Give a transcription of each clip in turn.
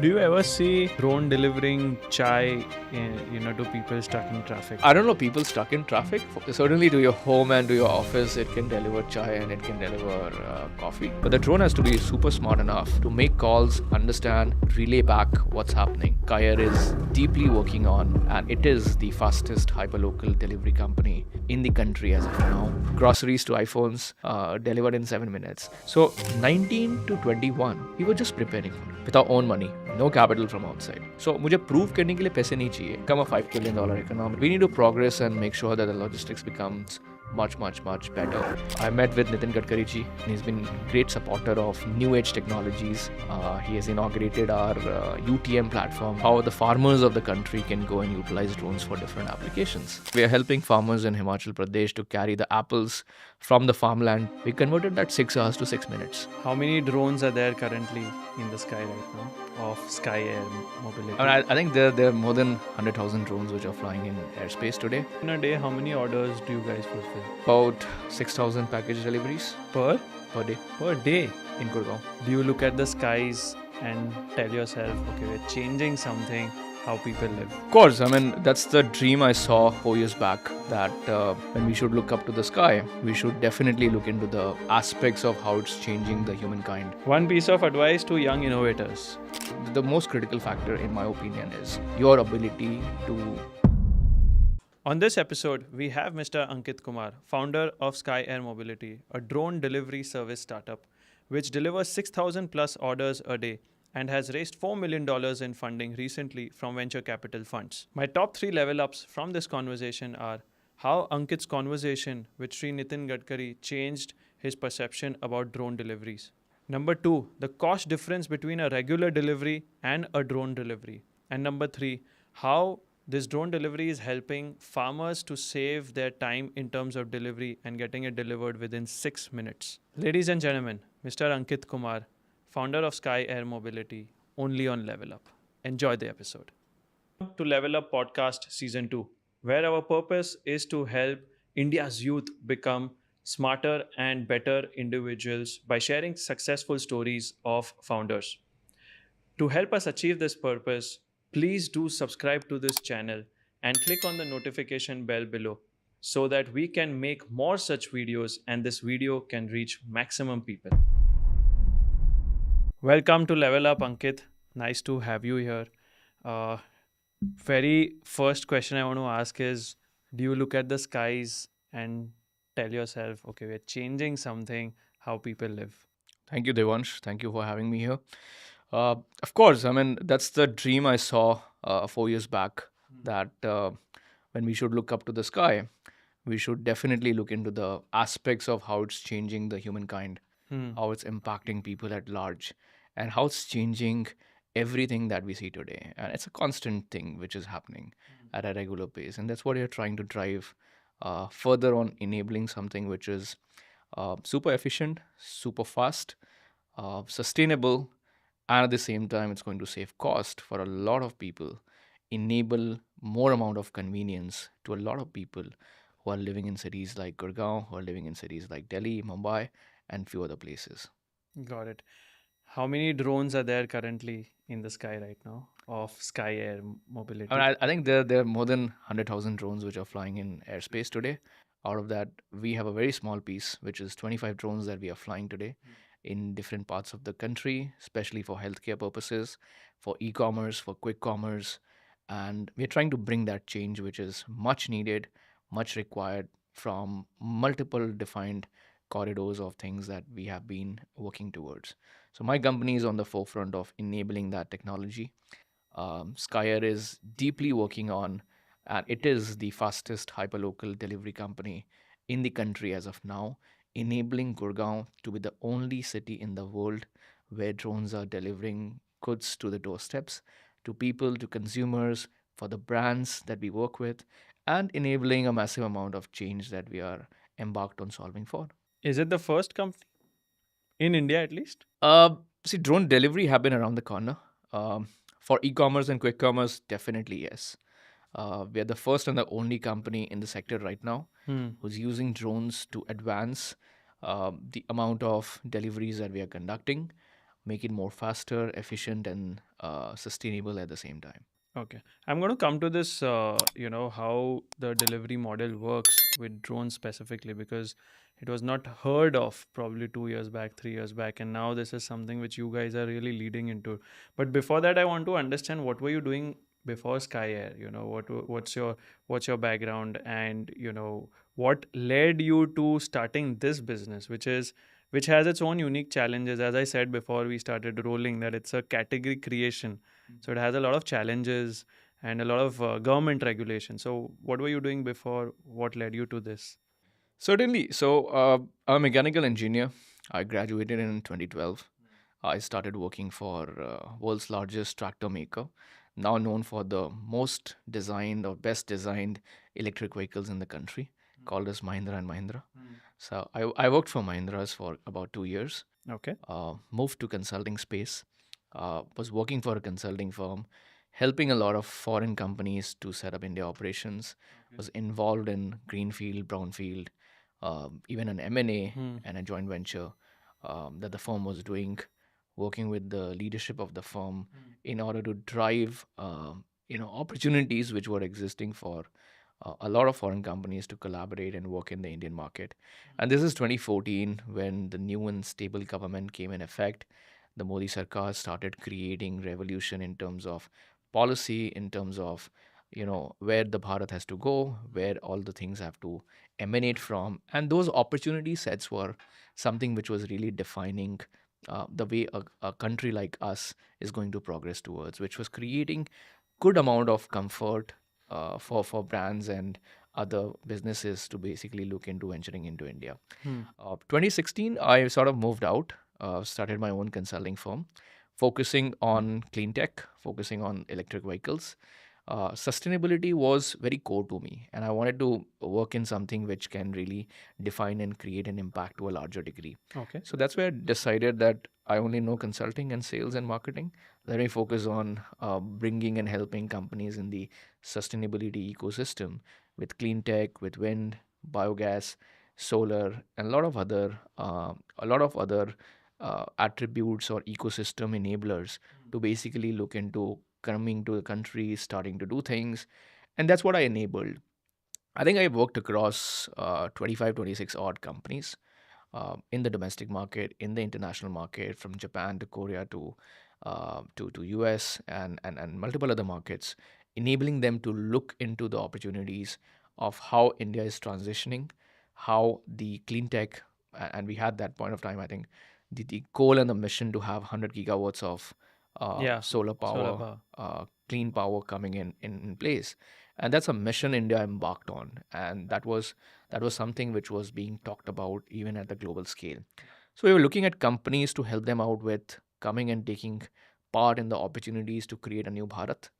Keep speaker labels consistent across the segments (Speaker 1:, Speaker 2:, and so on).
Speaker 1: Do you ever see drone delivering chai, to people stuck in traffic?
Speaker 2: I don't know, people stuck in traffic. Certainly to your home and to your office, it can deliver chai and it can deliver coffee. But the drone has to be super smart enough to make calls, understand, relay back what's happening. Skye Air is deeply working on, and it is the fastest hyperlocal delivery company in the country as of now. Groceries to iPhones delivered in 7 minutes. So 19 to 21, we were just preparing for it with our own money. No capital from outside. So मुझे prove करने के लिए पैसे नहीं चाहिए. Become a $5 trillion economy. We need to progress and make sure that the logistics becomes much better. I met with Nitin Gadkari ji, and he's been great supporter of new age technologies. He has inaugurated our UTM platform, how the farmers of the country can go and utilize drones for different applications. We are helping farmers in Himachal Pradesh to carry the apples from the farmland. We converted that 6 hours to 6 minutes.
Speaker 1: How many drones are there currently in the sky right now of Skye Air Mobility?
Speaker 2: I think there are more than 100,000 drones which are flying in airspace today.
Speaker 1: In a day, how many orders do you guys fulfill?
Speaker 2: About 6,000 package deliveries
Speaker 1: Per
Speaker 2: day
Speaker 1: day.
Speaker 2: in Gurgaon.
Speaker 1: Do you look at the skies and tell yourself, okay, we're changing something, how people live?
Speaker 2: Of course, I mean, that's the dream I saw 4 years back, that when we should look up to the sky, we should definitely look into the aspects of how it's changing the humankind.
Speaker 1: One piece of advice to young innovators.
Speaker 2: The most critical factor, in my opinion, is your ability to...
Speaker 1: On this episode, we have Mr. Ankit Kumar, founder of Skye Air Mobility, a drone delivery service startup which delivers 6,000 plus orders a day and has raised $4 million in funding recently from venture capital funds. My top 3 level ups from this conversation are how Ankit's conversation with Sri Nitin Gadkari changed his perception about drone deliveries. Number 2, the cost difference between a regular delivery and a drone delivery. And number 3, how this drone delivery is helping farmers to save their time in terms of delivery and getting it delivered within 6 minutes. Ladies and gentlemen, Mr. Ankit Kumar, founder of Skye Air Mobility, only on Level Up. Enjoy the episode. To Level Up Podcast Season 2, where our purpose is to help India's youth become smarter and better individuals by sharing successful stories of founders. To help us achieve this purpose, please do subscribe to this channel and click on the notification bell below so that we can make more such videos and this video can reach maximum people. Welcome to Level Up, Ankit. Nice to have you here. Very first question I want to ask is, do you look at the skies and tell yourself, okay, we're changing something, how people live?
Speaker 2: Thank you, Devansh. Thank you for having me here. Of course, I mean, that's the dream I saw 4 years back, that when we should look up to the sky, we should definitely look into the aspects of how it's changing the humankind, how it's impacting people at large, and how it's changing everything that we see today. And it's a constant thing which is happening at a regular pace. And that's what you're trying to drive further on, enabling something which is super efficient, super fast, sustainable, and at the same time it's going to save cost for a lot of people, enable more amount of convenience to a lot of people who are living in cities like Gurgaon, who are living in cities like Delhi, Mumbai, and few other places.
Speaker 1: Got it. How many drones are there currently in the sky right now of Skye Air Mobility?
Speaker 2: I think there are more than 100,000 drones which are flying in airspace today. Out of that, we have a very small piece, which is 25 drones that we are flying today in different parts of the country, especially for healthcare purposes, for e-commerce, for quick commerce. And we're trying to bring that change, which is much needed, much required from multiple defined corridors of things that we have been working towards. So my company is on the forefront of enabling that technology. Skye Air is deeply working on, and it is the fastest hyperlocal delivery company in the country as of now, enabling Gurgaon to be the only city in the world where drones are delivering goods to the doorsteps, to people, to consumers, for the brands that we work with, and enabling a massive amount of change that we are embarked on solving for.
Speaker 1: Is it the first company in India at least?
Speaker 2: See, drone delivery have been around the corner. For e-commerce and quick commerce, definitely yes. We are the first and the only company in the sector right now who's using drones to advance the amount of deliveries that we are conducting. make it more faster, efficient, and sustainable at the same time.
Speaker 1: Okay. I'm going to come to this, how the delivery model works with drones specifically, because it was not heard of probably 2 years back, 3 years back. And now this is something which you guys are really leading into. But before that, I want to understand what were you doing before Skye Air? What's your background, and what led you to starting this business, which has its own unique challenges. As I said before we started rolling, that it's a category creation, so it has a lot of challenges and a lot of government regulation. So, what were you doing before? What led you to this?
Speaker 2: Certainly. So, I'm a mechanical engineer. I graduated in 2012. I started working for world's largest tractor maker, now known for the most designed or best designed electric vehicles in the country, called as Mahindra and Mahindra. So I worked for Mahindra's for about 2 years.
Speaker 1: Okay.
Speaker 2: Moved to consulting space. Was working for a consulting firm, helping a lot of foreign companies to set up India operations. Was involved in greenfield, brownfield, even an M&A and a joint venture that the firm was doing, working with the leadership of the firm in order to drive opportunities which were existing for a lot of foreign companies to collaborate and work in the Indian market. And this is 2014 when the new and stable government came in effect. The Modi Sarkar started creating revolution in terms of policy, in terms of where the Bharat has to go, where all the things have to emanate from, and those opportunity sets were something which was really defining the way a country like us is going to progress towards, which was creating good amount of comfort for brands and other businesses to basically look into venturing into India. 2016, I sort of moved out, started my own consulting firm, focusing on clean tech, focusing on electric vehicles. Sustainability was very core to me, and I wanted to work in something which can really define and create an impact to a larger degree.
Speaker 1: Okay.
Speaker 2: So that's where I decided that I only know consulting and sales and marketing. Let me focus on bringing and helping companies in the sustainability ecosystem with clean tech, with wind, biogas, solar, and a lot of other attributes or ecosystem enablers to basically look into coming to the country, starting to do things, and that's what I enabled. I think I worked across 25, 26 odd companies in the domestic market, in the international market, from Japan to Korea to US and multiple other markets, enabling them to look into the opportunities of how India is transitioning, how the clean tech, and we had that point of time, I think, the goal and the mission to have 100 gigawatts of
Speaker 1: Yeah.
Speaker 2: solar
Speaker 1: Solar
Speaker 2: power,
Speaker 1: power.
Speaker 2: clean power coming in place. And that's a mission India embarked on. And that was something which was being talked about even at the global scale. So we were looking at companies to help them out with coming and taking part in the opportunities to create a new Bharat.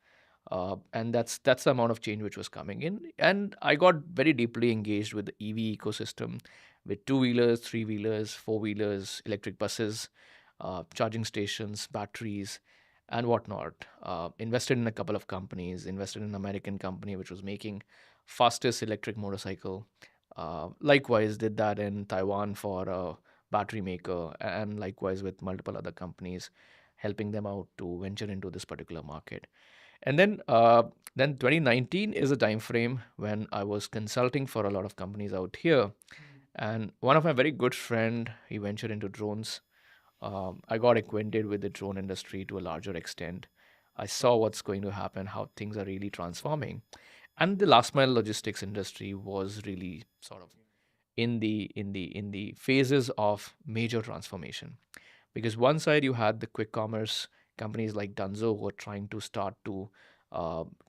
Speaker 2: And that's the amount of change which was coming in. And I got very deeply engaged with the EV ecosystem, with two-wheelers, three-wheelers, four-wheelers, electric buses, charging stations, batteries, and whatnot. Invested in a couple of companies. Invested in an American company which was making fastest electric motorcycle. Likewise, did that in Taiwan for a battery maker, and likewise with multiple other companies, helping them out to venture into this particular market. And then 2019 is a time frame when I was consulting for a lot of companies out here, and one of my very good friend, he ventured into drones. I got acquainted with the drone industry to a larger extent. I saw what's going to happen, how things are really transforming, and the last mile logistics industry was really sort of in the phases of major transformation. Because one side you had the quick commerce companies like Dunzo who were trying to start to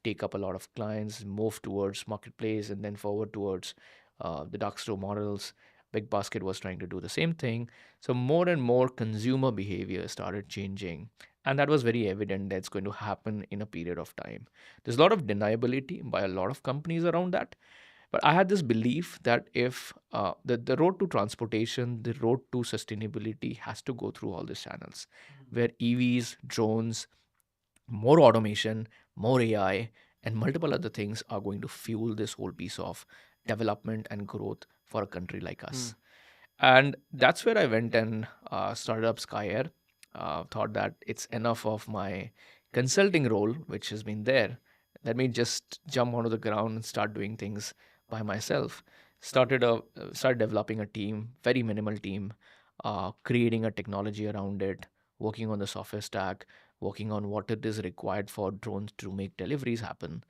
Speaker 2: take up a lot of clients, move towards marketplace, and then forward towards the dark store models. Big Basket was trying to do the same thing. So more and more consumer behavior started changing. And that was very evident that's going to happen in a period of time. There's a lot of deniability by a lot of companies around that. But I had this belief that if the road to transportation, the road to sustainability has to go through all these channels, where EVs, drones, more automation, more AI, and multiple other things are going to fuel this whole piece of development and growth for a country like us. And that's where I went and started up Skye Air. thought that it's enough of my consulting role, which has been there. Let me just jump onto the ground and start doing things by myself. Started developing a team, very minimal team, creating a technology around it, working on the software stack, working on what it is required for drones to make deliveries happen,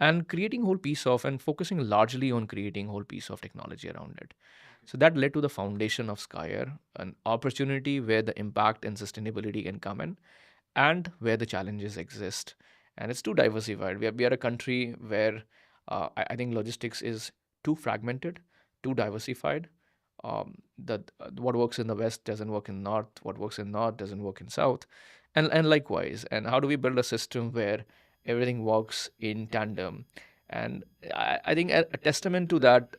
Speaker 2: and creating whole piece of and focusing largely on creating whole piece of technology around it. So that led to the foundation of Skye Air, an opportunity where the impact and sustainability can come in and where the challenges exist. And it's too diversified. We are a country where I think logistics is too fragmented, too diversified. That what works in the west doesn't work in north. What works in north doesn't work in south, and likewise. And how do we build a system where everything works in tandem? And I think a testament to that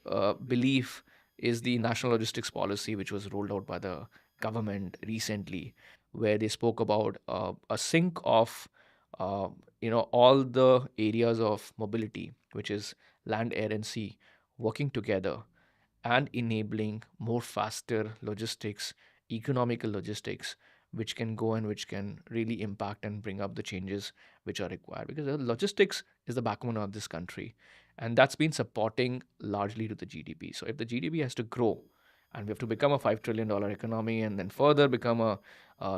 Speaker 2: belief is the national logistics policy, which was rolled out by the government recently, where they spoke about a sync of all the areas of mobility, which is land, air, and sea, working together and enabling more faster logistics, economical logistics, which can go and which can really impact and bring up the changes which are required. Because logistics is the backbone of this country, and that's been supporting largely to the GDP. So if the GDP has to grow, and we have to become a $5 trillion economy, and then further become a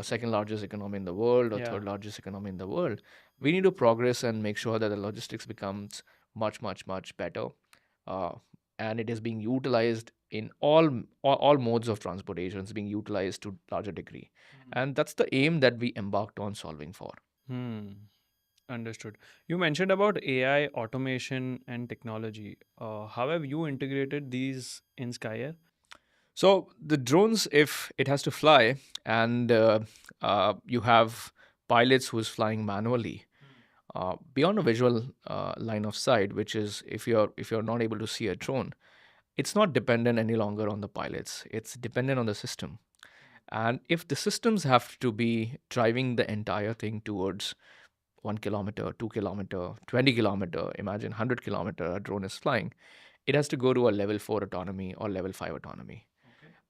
Speaker 2: second largest economy in the world or
Speaker 1: Yeah.
Speaker 2: third largest economy in the world, we need to progress and make sure that the logistics becomes much, much, much better. Uh, and it is being utilized in all modes of transportation. It's being utilized to larger degree, and that's the aim that we embarked on solving for.
Speaker 1: Hmm. Understood. You mentioned about AI, automation, and technology. How have you integrated these in Skye Air?
Speaker 2: So the drones, if it has to fly, and you have pilots who is flying manually, beyond a visual line of sight, which is if you're not able to see a drone, it's not dependent any longer on the pilots. It's dependent on the system. And if the systems have to be driving the entire thing towards 1 kilometer, 2 kilometer, 20 kilometer, imagine 100 kilometer a drone is flying, it has to go to a level 4 autonomy or level 5 autonomy.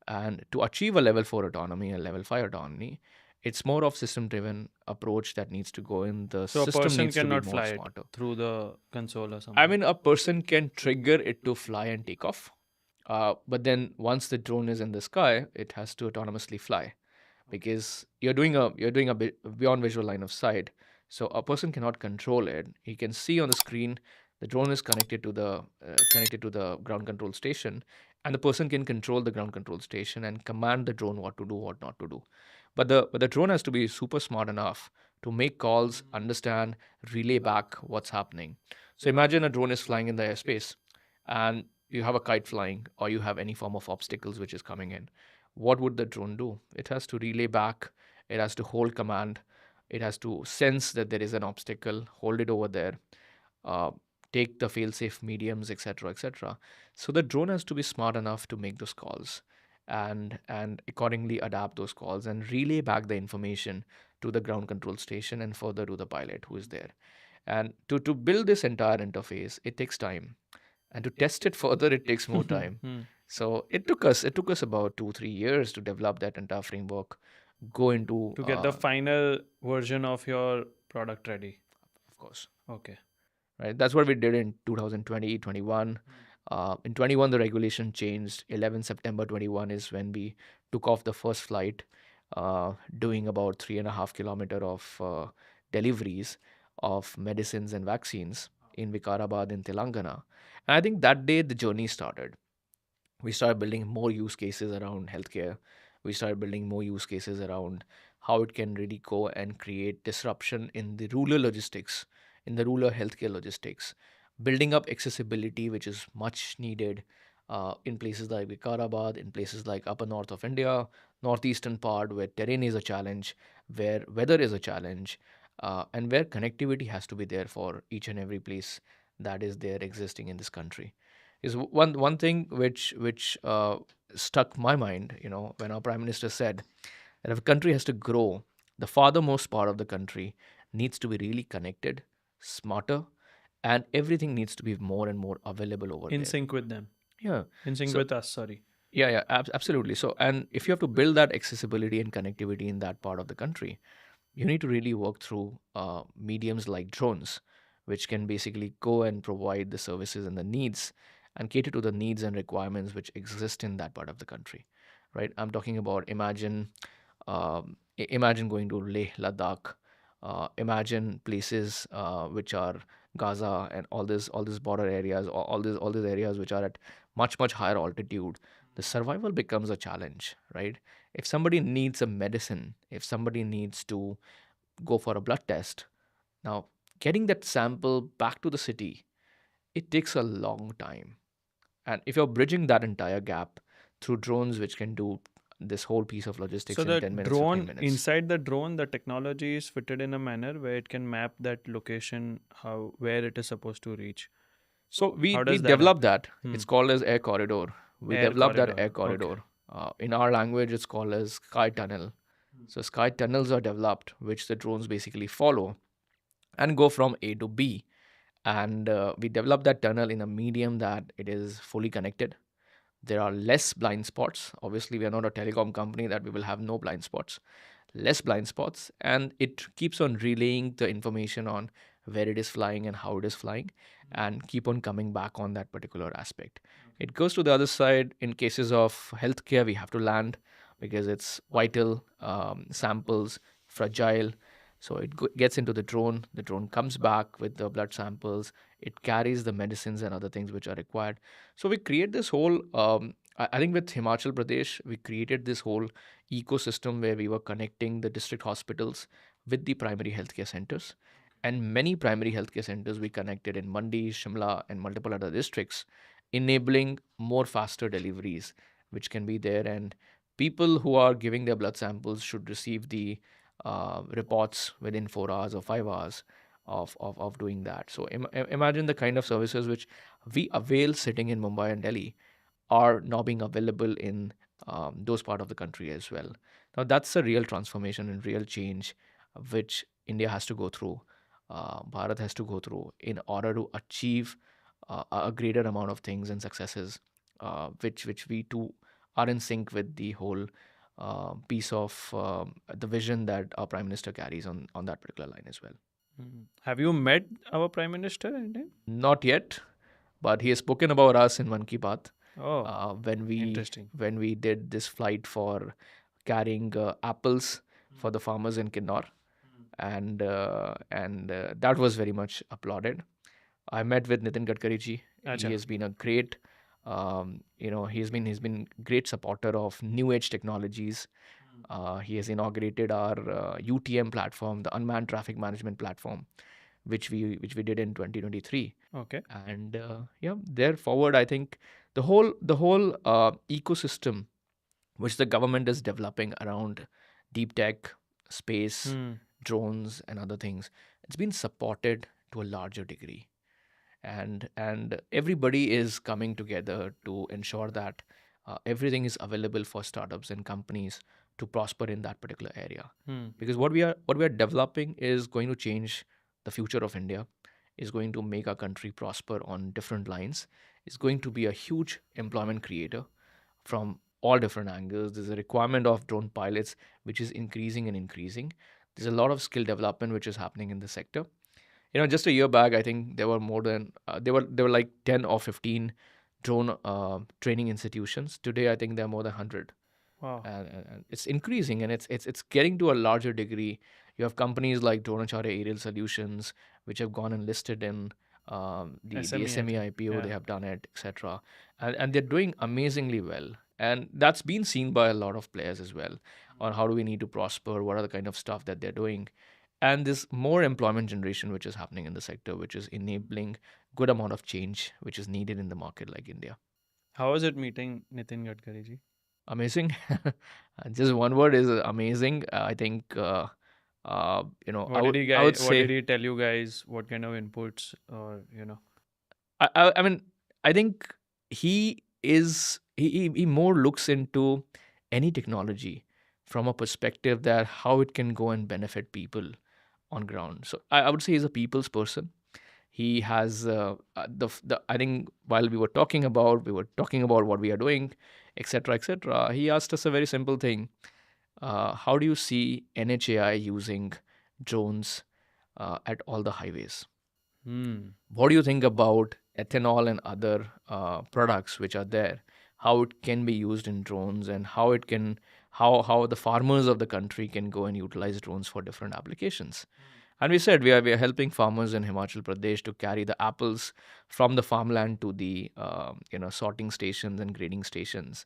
Speaker 2: And to achieve a level 4 autonomy and level 5 autonomy, it's more of system driven approach that needs to go in. The
Speaker 1: So a
Speaker 2: system
Speaker 1: person
Speaker 2: needs to be
Speaker 1: cannot
Speaker 2: more
Speaker 1: fly it
Speaker 2: smarter.
Speaker 1: through the console or
Speaker 2: I
Speaker 1: something.
Speaker 2: mean, a person can trigger it to fly and take off. But then once the drone is in the sky, it has to autonomously fly because you're doing a bit beyond visual line of sight. So a person cannot control it. He can see on the screen the drone is connected to the ground control station, and the person can control the ground control station and command the drone what to do, what not to do. But the drone has to be super smart enough to make calls, understand, relay back what's happening. So imagine a drone is flying in the airspace, and you have a kite flying, or you have any form of obstacles which is coming in. What would the drone do? It has to relay back, it has to hold command, it has to sense that there is an obstacle, hold it over there, uh, take the fail-safe mediums, etc., etc. So the drone has to be smart enough to make those calls and accordingly adapt those calls and relay back the information to the ground control station and further to the pilot who is there. And to build this entire interface, it takes time, and to test it further, it takes more time.
Speaker 1: Hmm.
Speaker 2: So it took us about 2-3 years to develop that entire framework, go into
Speaker 1: To get the final version of your product ready.
Speaker 2: of course,
Speaker 1: Okay.
Speaker 2: right. That's what we did in 2020, 21. In 21, the regulation changed. 11 September 21 is when we took off the first flight, doing about 3.5 kilometer of deliveries of medicines and vaccines in Vikarabad in Telangana. And I think that day the journey started. We started building more use cases around healthcare. We started building more use cases around how it can really go and create disruption in the rural logistics, in the rural healthcare logistics, building up accessibility, which is much needed in places like Vikarabad, in places like upper north of India, northeastern part where terrain is a challenge, where weather is a challenge, and where connectivity has to be there for each and every place that is there existing in this country is one thing which stuck my mind. When our prime minister said that if a country has to grow, the farthermost part of the country needs to be really connected, smarter, and everything needs to be more and more available over
Speaker 1: In
Speaker 2: there.
Speaker 1: sync with them.
Speaker 2: Yeah.
Speaker 1: In sync
Speaker 2: So
Speaker 1: with us, sorry.
Speaker 2: Yeah, absolutely. So, and if you have to build that accessibility and connectivity in that part of the country, you need to really work through mediums like drones, which can basically go and provide the services and the needs and cater to the needs and requirements which exist in that part of the country, right? I'm talking about imagine going to Leh, Ladakh. Imagine places which are Gaza and all these border areas, all these areas which are at much higher altitude. The survival becomes a challenge, right? If somebody needs a medicine, if somebody needs to go for a blood test, now getting that sample back to the city, it takes a long time. And if you're bridging that entire gap through drones, which can do this whole piece of
Speaker 1: So
Speaker 2: logistics in
Speaker 1: the
Speaker 2: 10 minutes, 15
Speaker 1: drone,
Speaker 2: minutes.
Speaker 1: inside the drone, the technology is fitted in a manner where it can map that location, how where it is supposed to reach.
Speaker 2: So we
Speaker 1: How
Speaker 2: we
Speaker 1: does that
Speaker 2: developed
Speaker 1: happen?
Speaker 2: that.
Speaker 1: Hmm.
Speaker 2: It's called as air corridor. We
Speaker 1: Air
Speaker 2: developed that
Speaker 1: corridor.
Speaker 2: air
Speaker 1: Okay.
Speaker 2: corridor. In our language, it's called as Skye tunnel. So Skye tunnels are developed, which the drones basically follow and go from A to B. And we developed that tunnel in a medium that it is fully connected. There are less blind spots. Obviously, we are not a telecom company that we will have no blind spots. Less blind spots, and it keeps on relaying the information on where it is flying and how it is flying, and keep on coming back on that particular aspect. It goes to the other side in cases of healthcare. We have to land because it's vital samples, fragile. So it gets into the drone. The drone comes back with the blood samples. It carries the medicines and other things which are required. So we create this whole. I think with Himachal Pradesh, we created this whole ecosystem where we were connecting the district hospitals with the primary healthcare centers. And many primary healthcare centers we connected in Mandi, Shimla, and multiple other districts, enabling more faster deliveries, which can be there. And people who are giving their blood samples should receive the reports within 4 hours or 5 hours of doing that. So imagine the kind of services which we avail sitting in Mumbai and Delhi are now being available in those part of the country as well. Now that's a real transformation and real change which India has to go through, Bharat has to go through in order to achieve a greater amount of things and successes, which we too are in sync with the whole piece of the vision that our Prime Minister carries on that particular line as well.
Speaker 1: Have you met our Prime Minister, India?
Speaker 2: Not yet, but he has spoken about us in Mann Ki Baat.
Speaker 1: Oh,
Speaker 2: When we
Speaker 1: interesting.
Speaker 2: did this flight for carrying apples for the farmers in Kinnaur, and that was very much applauded. I met with Nitin Gadkari ji. He
Speaker 1: Acha.
Speaker 2: has been a great, he's been great supporter of new age technologies. He has inaugurated our UTM platform, the Unmanned Traffic Management Platform, which we did in 2023.
Speaker 1: Okay.
Speaker 2: And yeah, there forward, I think the whole ecosystem which the government is developing around deep tech, space,
Speaker 1: Hmm.
Speaker 2: drones, and other things, it's been supported to a larger degree, and everybody is coming together to ensure that everything is available for startups and companies to prosper in that particular area.
Speaker 1: Hmm.
Speaker 2: Because what we are developing is going to change the future of India, is going to make our country prosper on different lines, is going to be a huge employment creator from all different angles. There's a requirement of drone pilots, which is increasing and increasing. There's a lot of skill development which is happening in the sector. Just a year back, I think there were more than there were like 10 or 15 drone training institutions. Today, I think there are more than 100,
Speaker 1: Wow.
Speaker 2: and it's increasing, and it's getting to a larger degree. You have companies like Dronacharya Aerial Solutions, which have gone and listed in the
Speaker 1: SME, I
Speaker 2: SME
Speaker 1: think.
Speaker 2: IPO. They
Speaker 1: Yeah.
Speaker 2: have done it, etc., and they're doing amazingly well. And that's been seen by a lot of players as well on how do we need to prosper, what are the kind of stuff that they're doing, and this more employment generation which is happening in the sector, which is enabling good amount of change which is needed in the market like India.
Speaker 1: How was it meeting Nitin Gadkari ji?
Speaker 2: Amazing. Just one word is amazing. I think I
Speaker 1: What did
Speaker 2: would
Speaker 1: he
Speaker 2: I would
Speaker 1: guys? What did
Speaker 2: say
Speaker 1: he tell you guys? What kind of inputs, or
Speaker 2: I mean, I think he more looks into any technology from a perspective that how it can go and benefit people on ground. So I would say he's a people's person. He has the I think while we were talking about what we are doing, etc., etc. He asked us a very simple thing: how do you see NHAI using drones at all the highways?
Speaker 1: Hmm.
Speaker 2: What do you think about ethanol and other products which are there? How it can be used in drones, and how the farmers of the country can go and utilize drones for different applications. And we said we are helping farmers in Himachal Pradesh to carry the apples from the farmland to the sorting stations and grading stations,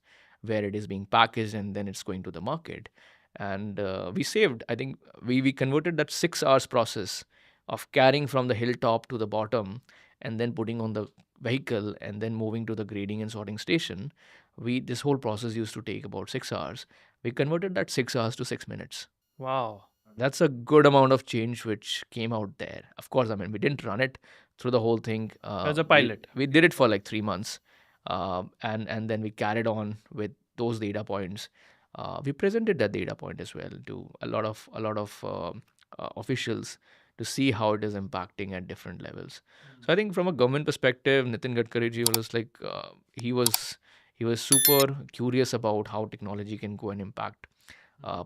Speaker 2: where it is being packaged and then it's going to the market. And we saved, I think we converted that 6 hours process of carrying from the hilltop to the bottom and then putting on the vehicle and then moving to the grading and sorting station. We This whole process used to take about 6 hours. We converted that 6 hours to 6 minutes.
Speaker 1: Wow.
Speaker 2: That's a good amount of change which came out there. Of course, I mean, we didn't run it through the whole thing.
Speaker 1: As a
Speaker 2: We
Speaker 1: pilot.
Speaker 2: we did it for like 3 months, and then we carried on with those data points. We presented that data point as well to a lot of officials to see how it is impacting at different levels. So I think from a government perspective, Nitin Gadkari ji was like he was super curious about how technology can go and impact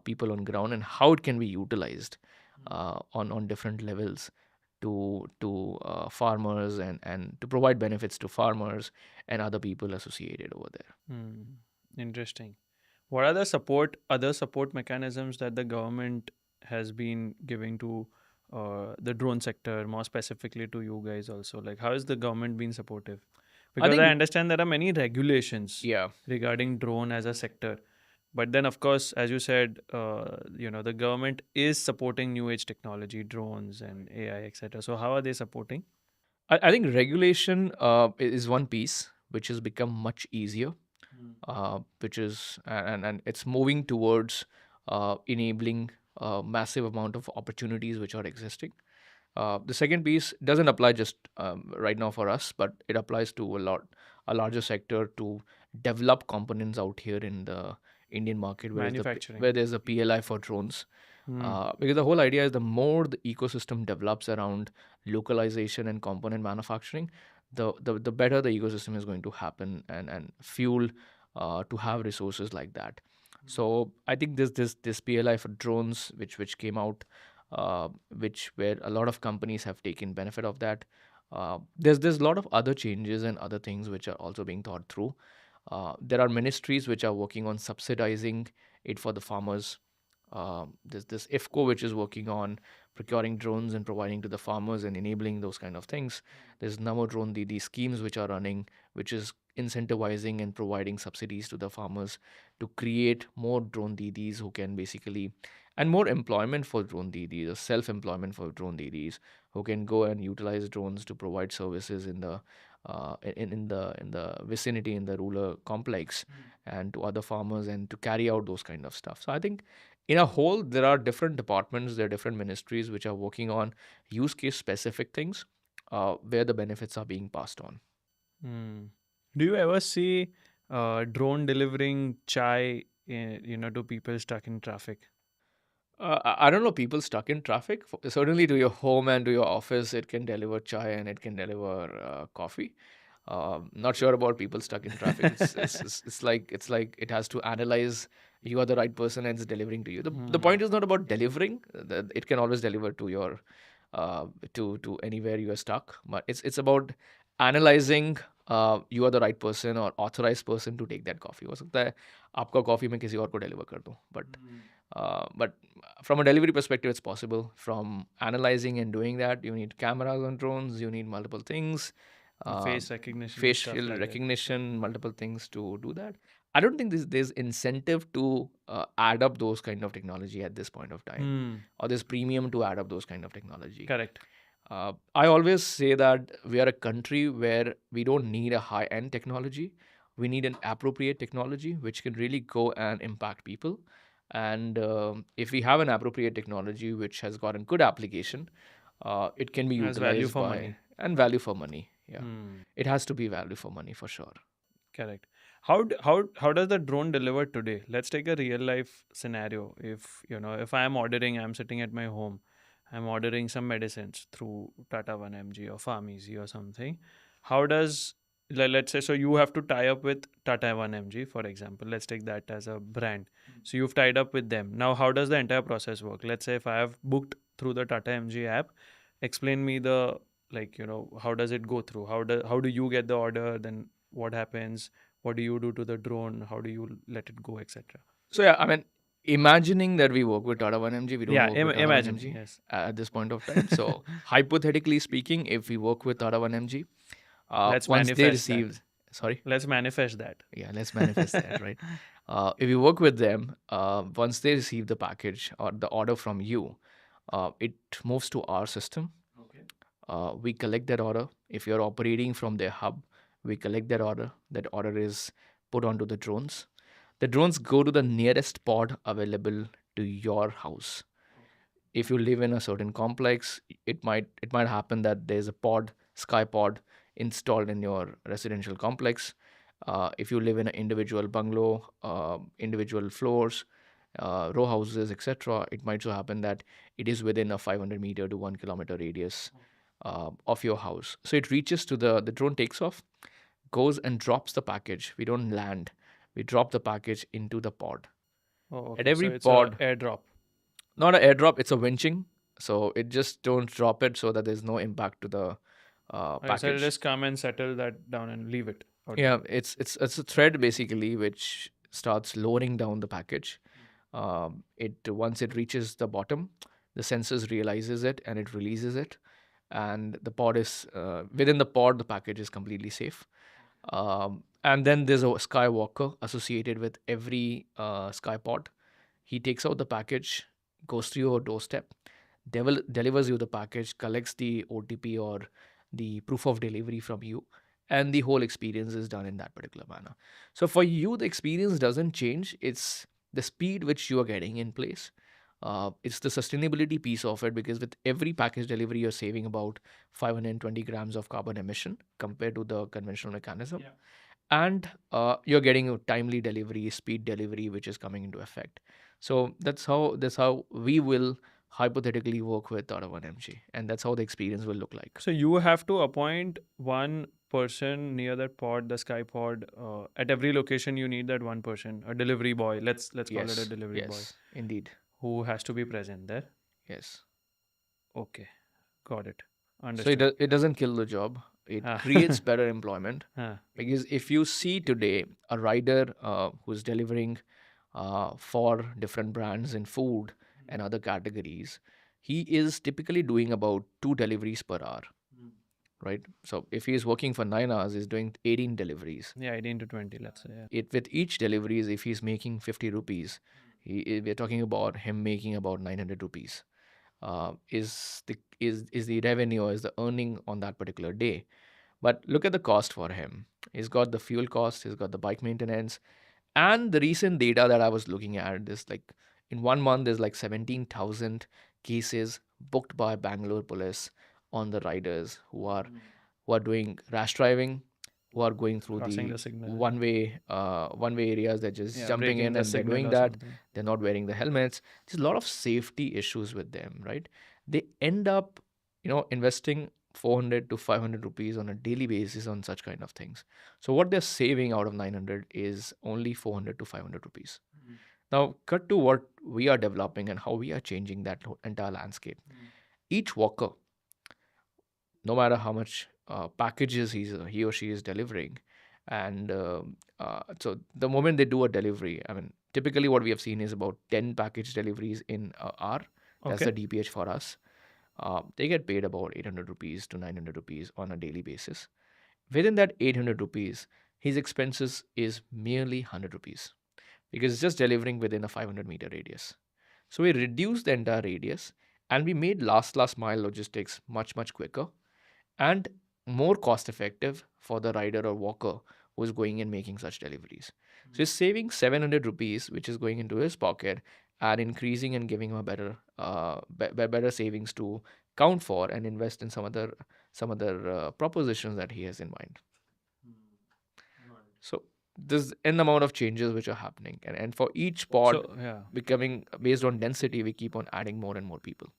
Speaker 2: people on ground, and how it can be utilized on different levels to farmers, and to provide benefits to farmers and other people associated over there.
Speaker 1: Hmm. Interesting. What are the other support mechanisms that the government has been giving to the drone sector, more specifically to you guys also? Like, how has the government been supportive?
Speaker 2: I
Speaker 1: Because I
Speaker 2: think,
Speaker 1: understand there are many regulations
Speaker 2: yeah,
Speaker 1: regarding drone as a sector. But then, of course, as you said, the government is supporting new age technology, drones and AI, etc. So, how are they supporting?
Speaker 2: I think regulation is one piece which has become much easier, which is and it's moving towards enabling a massive amount of opportunities which are existing. The second piece doesn't apply just right now for us, but it applies to a larger sector to develop components out here in the Indian market,
Speaker 1: Manufacturing.
Speaker 2: where there's a PLI for drones.
Speaker 1: Hmm.
Speaker 2: Because the whole idea is the more the ecosystem develops around localization and component manufacturing, the better the ecosystem is going to happen and fuel to have resources like that. So I think this PLI for drones, which came out, which where a lot of companies have taken benefit of that. There's a lot of other changes and other things which are also being thought through. There are ministries which are working on subsidizing it for the farmers. There's this IFCO which is working on procuring drones and providing to the farmers and enabling those kind of things. There's Namo Drone Didi schemes which are running, which is incentivizing and providing subsidies to the farmers to create more drone Didis who can basically, and more employment for drone Didis, or self-employment for drone Didis who can go and utilize drones to provide services in the in the vicinity, in the rural complex, and to other farmers, and to carry out those kind of stuff. So I think in a whole, there are different departments, there are different ministries which are working on use case specific things where the benefits are being passed on.
Speaker 1: Hmm. Do you ever see drone delivering chai, to people stuck in traffic?
Speaker 2: I don't know, people stuck in traffic. Certainly to your home and to your office, it can deliver chai and it can deliver coffee. Not sure about people stuck in traffic. It's like it has to analyze you are the right person and it's delivering to you. The point is not about delivering. It can always deliver to your to anywhere you are stuck, but it's about analyzing you are the right person or authorized person to take that coffee. हो सकता है आपका coffee मैं किसी और को deliver कर दूं, but from a delivery perspective, it's possible. From analyzing and doing that, you need cameras on drones, you need multiple things, uh,
Speaker 1: Face recognition and stuff
Speaker 2: facial
Speaker 1: like that.
Speaker 2: recognition, multiple things to do that. I don't think there's incentive to add up those kind of technology at this point of time,
Speaker 1: Hmm.
Speaker 2: or there's premium to add up those kind of technology.
Speaker 1: Correct.
Speaker 2: I always say that we are a country where we don't need a high end technology. We need an appropriate technology which can really go and impact people. And if we have an appropriate technology which has got a good application, it can be
Speaker 1: As value
Speaker 2: utilized
Speaker 1: for
Speaker 2: by,
Speaker 1: money.
Speaker 2: and value for money. Yeah,
Speaker 1: Hmm.
Speaker 2: it has to be value for money for sure.
Speaker 1: Correct. How does the drone deliver today? Let's take a real life scenario. If I am ordering, I'm sitting at my home. I'm ordering some medicines through Tata 1mg or Pharmacy or something. How does, let's say, so you have to tie up with Tata 1mg, for example. Let's take that as a brand. So you've tied up with them. Now, how does the entire process work? Let's say if I have booked through the Tata MG app, explain me the, like, how does it go through? How do you get the order? Then what happens? What do you do to the drone? How do you let it go, etc.?
Speaker 2: So yeah, I mean, imagining that we work with Tata 1mg, we don't
Speaker 1: Yeah,
Speaker 2: work with Tata
Speaker 1: imagining,
Speaker 2: 1mg
Speaker 1: yes.
Speaker 2: at this point of time. So hypothetically speaking, if we work with Tata 1mg,
Speaker 1: Let's
Speaker 2: once they
Speaker 1: manifest that.
Speaker 2: receive, sorry,
Speaker 1: Let's manifest that.
Speaker 2: yeah, let's manifest that, right? If you work with them, once they receive the package or the order from you, it moves to our system. We collect that order. If you're operating from their hub, we collect that order. That order is put onto the drones. The drones go to the nearest pod available to your house. If you live in a certain complex, it might happen that there's a pod, Skye pod, installed in your residential complex. If you live in an individual bungalow, individual floors, row houses, etc., it might so happen that it is within a 500 meter to 1 kilometer radius of your house. So it reaches to the drone takes off, goes and drops the package. We don't land. We drop the package into the pod.
Speaker 1: Oh,
Speaker 2: At
Speaker 1: okay. So
Speaker 2: every
Speaker 1: it's a
Speaker 2: pod,
Speaker 1: airdrop.
Speaker 2: not an airdrop, it's a winching. So it just don't drop it so that there's no impact to the
Speaker 1: Okay, so
Speaker 2: package.
Speaker 1: just come and settle that down and leave it out
Speaker 2: Yeah,
Speaker 1: there.
Speaker 2: it's a thread basically which starts lowering down the package. It once it reaches the bottom, the sensors realizes it and it releases it, and the pod is within the pod. The package is completely safe. And then there's a skywalker associated with every skypod. He takes out the package, goes to your doorstep, delivers you the package, collects the OTP or the proof of delivery from you, and the whole experience is done in that particular manner. So for you, the experience doesn't change. It's the speed which you are getting in place. It's the sustainability piece of it, because with every package delivery, you're saving about 520 grams of carbon emission compared to the conventional mechanism.
Speaker 1: Yeah.
Speaker 2: And you're getting a timely delivery, speed delivery, which is coming into effect. So that's how we will hypothetically work with Tata 1mg, and that's how the experience will look like.
Speaker 1: So you have to appoint one person near that pod, the Sky pod. At every location, you need that one person, a delivery boy. Let's call it a
Speaker 2: Yes,
Speaker 1: delivery boy
Speaker 2: yes, indeed,
Speaker 1: who has to be present there.
Speaker 2: yes.
Speaker 1: Okay, got it.
Speaker 2: So
Speaker 1: Understood.
Speaker 2: it doesn't kill the job. It
Speaker 1: Ah.
Speaker 2: creates better employment,
Speaker 1: Ah.
Speaker 2: because if you see today a rider who's delivering for different brands in food and other categories, he is typically doing about 2 deliveries per hour, right? So if he is working for 9 hours, he's doing 18 deliveries.
Speaker 1: Yeah, 18 to 20, let's say. Yeah.
Speaker 2: It with each deliveries, if he's making 50 rupees, we're talking about him making about 900 rupees. Is the revenue, is the earning on that particular day. But look at the cost for him. He's got the fuel cost, he's got the bike maintenance, and the recent data that I was looking at is like in 1 month there's like 17,000 cases booked by Bangalore police on the riders who are doing rash driving, who are going through
Speaker 1: Crossing
Speaker 2: the
Speaker 1: the signal.
Speaker 2: one way areas. They're just
Speaker 1: Yeah,
Speaker 2: jumping
Speaker 1: breaking
Speaker 2: in
Speaker 1: the
Speaker 2: and they're
Speaker 1: signal
Speaker 2: doing
Speaker 1: or
Speaker 2: that.
Speaker 1: something.
Speaker 2: They're not wearing the helmets. There's a lot of safety issues with them, right? They end up, investing 400 to 500 rupees on a daily basis on such kind of things. So what they're saving out of 900 is only 400 to 500 rupees. Now, cut to what we are developing and how we are changing that entire landscape. Each walker, no matter how much packages he or she is delivering, and so the moment they do a delivery, I mean, typically what we have seen is about 10 package deliveries in a hour. That's
Speaker 1: Okay.
Speaker 2: the DPH for us. They get paid about 800 rupees to 900 rupees on a daily basis. Within that 800 rupees, his expenses is merely 100 rupees, because it's just delivering within a 500-meter radius. So we reduced the entire radius, and we made last mile logistics much much quicker and more cost effective for the rider or walker who is going and making such deliveries. So he's saving 700 rupees, which is going into his pocket, and increasing and giving him a better savings to count for and invest in some other propositions that he has in mind. So there's an amount of changes which are happening, and for each pod
Speaker 1: So, yeah.
Speaker 2: becoming based on density, we keep on adding more and more people.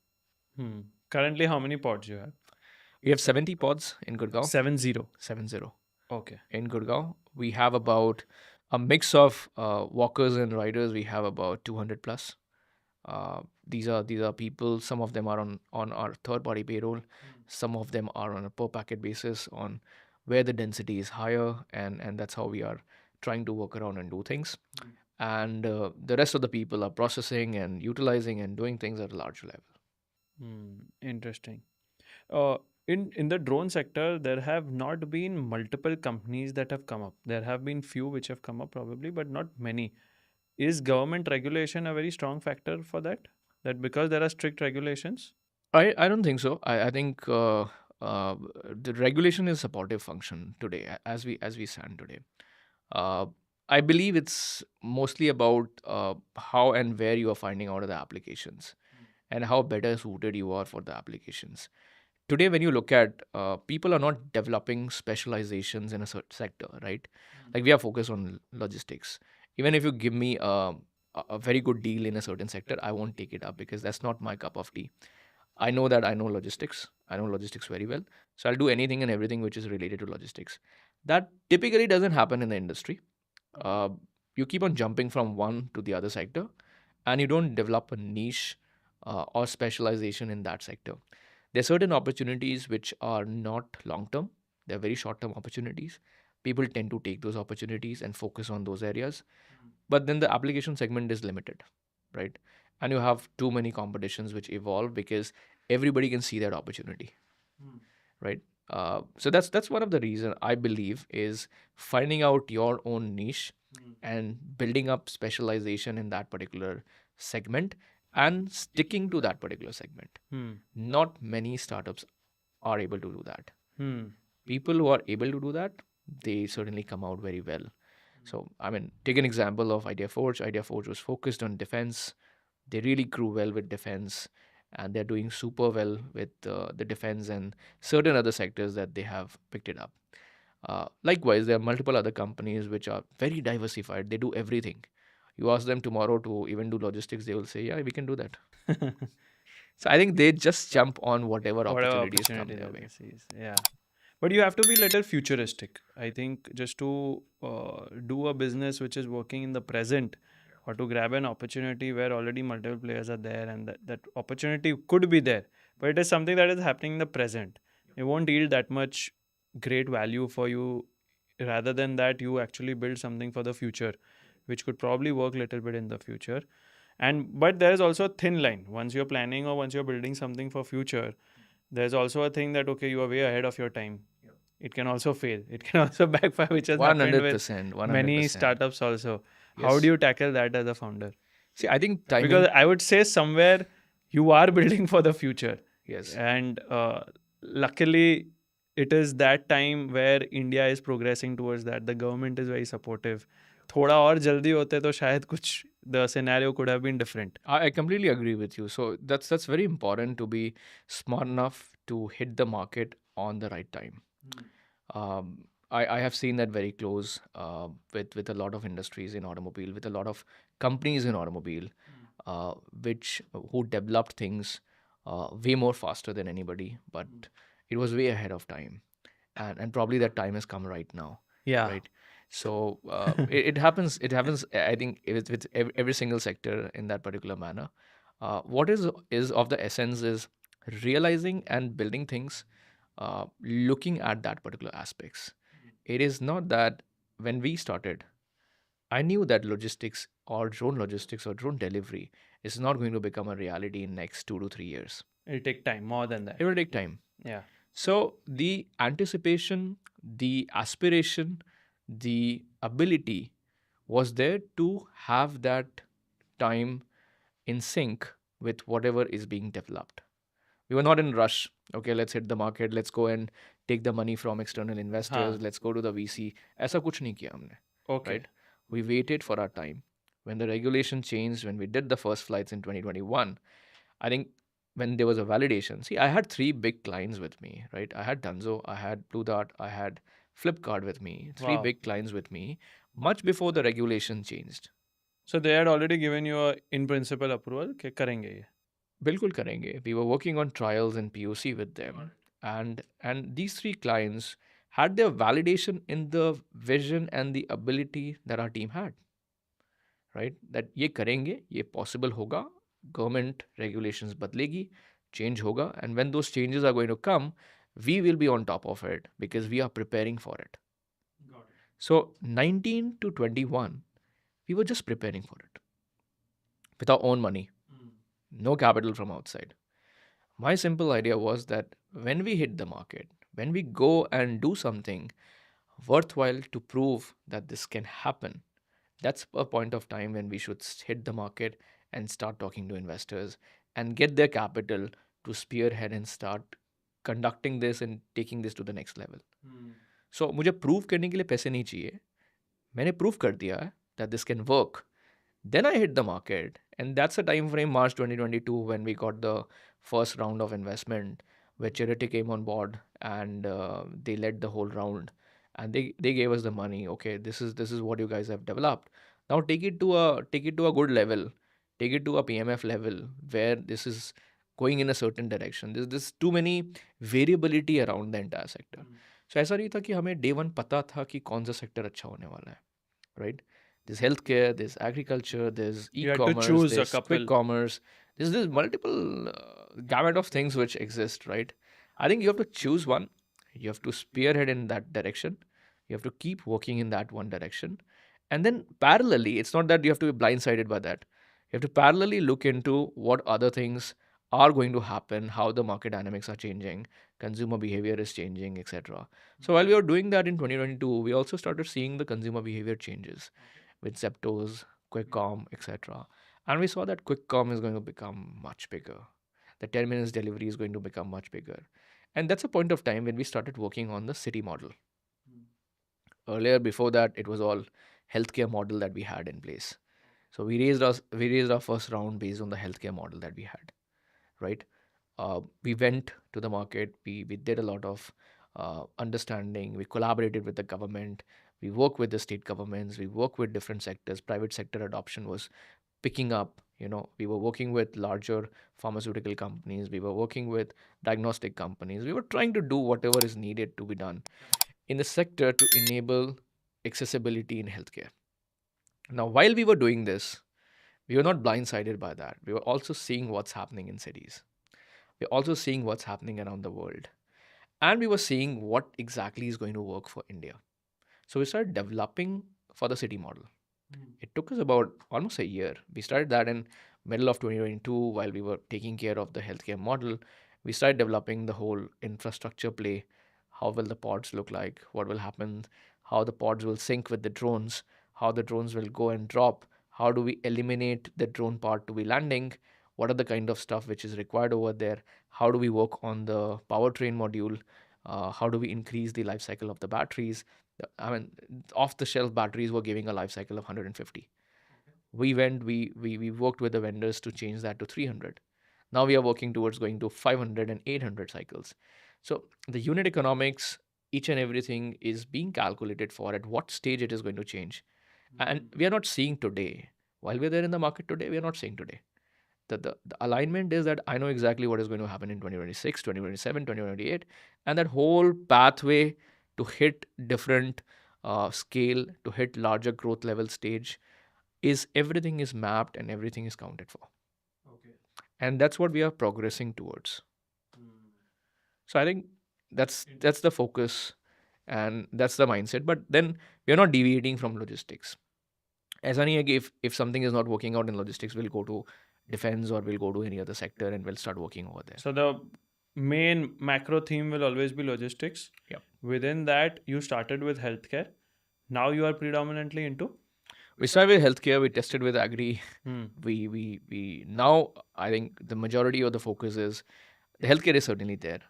Speaker 1: Hmm. Currently, how many pods you have?
Speaker 2: We have 70 pods in Gurgaon,
Speaker 1: 70.
Speaker 2: 70.
Speaker 1: Okay.
Speaker 2: In Gurgaon, we have about a mix of walkers and riders. We have about 200 plus. These are people. Some of them are on our third party payroll. Some of them are on a per packet basis on where the density is higher, and that's how we are trying to work around and do things. And the rest of the people are processing and utilizing and doing things at a larger level.
Speaker 1: Hmm. Interesting. Uh, in the drone sector, there have not been multiple companies that have come up. There have been few which have come up probably, but not many. Is government regulation a very strong factor for that? That because there are strict regulations?
Speaker 2: I don't think so. I think uh, the regulation is supportive function today as we stand today. Uh, I believe it's mostly about how and where you are finding out of the applications and how better suited you are for the applications. Today, when you look at people are not developing specializations in a certain sector, right? Like we are focused on logistics. Even if you give me a very good deal in a certain sector, I won't take it up because that's not my cup of tea. I know that I know logistics. I know logistics very well. So I'll do anything and everything which is related to logistics. That typically doesn't happen in the industry. Uh, you keep on jumping from one to the other sector and you don't develop a niche or specialization in that sector. There are certain opportunities which are not long term, they're very short term opportunities. People tend to take those opportunities and focus on those areas. But then the application segment is limited, right? And you have too many competitions which evolve because everybody can see that opportunity, right? So that's one of the reason I believe is finding out your own niche and building up specialization in that particular segment and sticking to that particular segment.
Speaker 1: Hmm.
Speaker 2: Not many startups are able to do that.
Speaker 1: Hmm.
Speaker 2: People who are able to do that, they certainly come out very well. So, I mean, take an example of Idea Forge. Idea Forge was focused on defense. They really grew well with defense, and they're doing super well with the defense and certain other sectors that they have picked it up. Likewise, there are multiple other companies which are very diversified. They do everything. You ask them tomorrow to even do logistics, they will say, "Yeah, we can do that." So I think they just jump on whatever
Speaker 1: Whatever
Speaker 2: opportunities come
Speaker 1: opportunity
Speaker 2: their
Speaker 1: that
Speaker 2: way.
Speaker 1: they see. Yeah. But you have to be little futuristic. I think just to do a business which is working in the present or to grab an opportunity where already multiple players are there and that opportunity could be there, but it is something that is happening in the present. It won't yield that much great value for you. Rather than that, you actually build something for the future, which could probably work a little bit in the future. And but there is also a thin line. Once you're planning or once you're building something for future, there's also a thing that okay, you are way ahead of your time. It can also fail. It can also backfire, which has happened with
Speaker 2: 100%,
Speaker 1: many
Speaker 2: 100%.
Speaker 1: startups also. How do
Speaker 2: Yes.
Speaker 1: you tackle that as a founder?
Speaker 2: See, I think
Speaker 1: Because
Speaker 2: timing,
Speaker 1: I would say somewhere you are building for the future,
Speaker 2: yes.
Speaker 1: and luckily it is that time where India is progressing towards that. The government is very supportive. थोड़ा और जल्दी होते तो शायद कुछ the scenario could have been different.
Speaker 2: I completely agree with you. So that's very important to be smart enough to hit the market on the right time. I have seen that very close with a lot of industries in automobile, with a lot of companies in automobile, which who developed things way more faster than anybody, but it was way ahead of time, and probably that time has come right now,
Speaker 1: Yeah.
Speaker 2: right? So it happens. It happens. I think with every single sector in that particular manner. What is of the essence is realizing and building things, looking at that particular aspects. It is not that when we started, I knew that logistics or drone delivery is not going to become a reality in next 2 to 3 years.
Speaker 1: It'll take time more than that.
Speaker 2: It will take time.
Speaker 1: Yeah.
Speaker 2: So the anticipation, the aspiration, the ability was there to have that time in sync with whatever is being developed. We were not in rush. Okay, let's hit the market. Let's go and take the money from external investors.
Speaker 1: हाँ.
Speaker 2: Let's go to the VC. ऐसा कुछ नहीं किया हमने,
Speaker 1: Okay.
Speaker 2: right? We waited for our time. When the regulation changed, when we did the first flights in 2021, I think when there was a validation, see, I had three big clients with me, right? I had Dunzo, I had Blue Dart, I had Flipkart with me, three
Speaker 1: Wow.
Speaker 2: big clients with me, much before the regulation changed.
Speaker 1: So they had already given you a in principle approval कि करेंगे ये.
Speaker 2: बिल्कुल करेंगे. We were working on trials and POC with them, and these three clients had their validation in the vision and the ability that our team had, right? That ये करेंगे, ये possible होगा, government regulations बदलेगी, change होगा, and when those changes are going to come, we will be on top of it because we are preparing for it. So 19 to 21, we were just preparing for it with our own money, no capital from outside. My simple idea was that when we hit the market, when we go and do something worthwhile to prove that this can happen, that's a point of time when we should hit the market and start talking to investors and get their capital to spearhead and start conducting this and taking this to the next level. So मुझे prove करने के लिए पैसे नहीं चाहिए. मैंने prove कर दिया है that this can work. Then I hit the market, and that's the time frame March 2022 when we got the first round of investment, where Charity came on board and they led the whole round, and they gave us the money. Okay, this is what you guys have developed. Now take it to a good level, take it to a PMF level where this is going in a certain direction. There's too many variability around the entire sector. So ऐसा नहीं था कि हमें day one पता था कि कौन सा sector अच्छा होने वाला है, right? There's healthcare, there's agriculture, there's
Speaker 1: You had to
Speaker 2: e-commerce,
Speaker 1: choose a
Speaker 2: there's quick
Speaker 1: couple.
Speaker 2: commerce. There's multiple gamut of things which exist, right? I think you have to choose one. You have to spearhead in that direction. You have to keep working in that one direction. And then parallelly, it's not that you have to be blindsided by that. You have to parallelly look into what other things are going to happen, how the market dynamics are changing, consumer behavior is changing, etc. So while we were doing that in 2022, we also started seeing the consumer behavior changes with Zeptos, QuickCom, etc. And we saw that QuickCom is going to become much bigger. The 10 minutes delivery is going to become much bigger. And that's a point of time when we started working on the city model. Earlier, before that, it was all healthcare model that we had in place. So we raised our first round based on the healthcare model that we had, right? We went to the market. We did a lot of understanding. We collaborated with the government. We work with the state governments. We work with different sectors. Private sector adoption was picking up. We were working with larger pharmaceutical companies. We were working with diagnostic companies. We were trying to do whatever is needed to be done in the sector to enable accessibility in healthcare. Now, while we were doing this, we were not blindsided by that. We were also seeing what's happening in cities. We're also seeing what's happening around the world. And we were seeing what exactly is going to work for India. So we started developing for the city model. It took us about almost a year. We started that in middle of 2022 while we were taking care of the healthcare model. We started developing the whole infrastructure play. How will the pods look like? What will happen? How the pods will sync with the drones? How the drones will go and drop? How do we eliminate the drone part to be landing? What are the kind of stuff which is required over there? How do we work on the powertrain module? How do we increase the life cycle of the batteries? I mean, off the shelf batteries were giving a life cycle of 150. We worked with the vendors to change that to 300. Now we are working towards going to 500 and 800 cycles. So the unit economics, each and everything is being calculated for at what stage it is going to change. And we are not seeing today. While we're there in the market today, we are not seeing today. The alignment is that I know exactly what is going to happen in 2026, 2027, 2028, and that whole pathway to hit different scale, to hit larger growth level stage, is everything is mapped and everything is counted for. And that's what we are progressing towards. So I think that's the focus and that's the mindset. But then we are not deviating from logistics. ऐसा नहीं है कि if something is not working out in logistics, we'll go to defense or we'll go to any other sector and we'll start working over there.
Speaker 1: So the main macro theme will always be logistics.
Speaker 2: Yep.
Speaker 1: Within that, you started with healthcare. Now you are predominantly into.
Speaker 2: We started with healthcare. We tested with agri.
Speaker 1: Hmm.
Speaker 2: We now I think the majority of the focus is the healthcare is certainly there.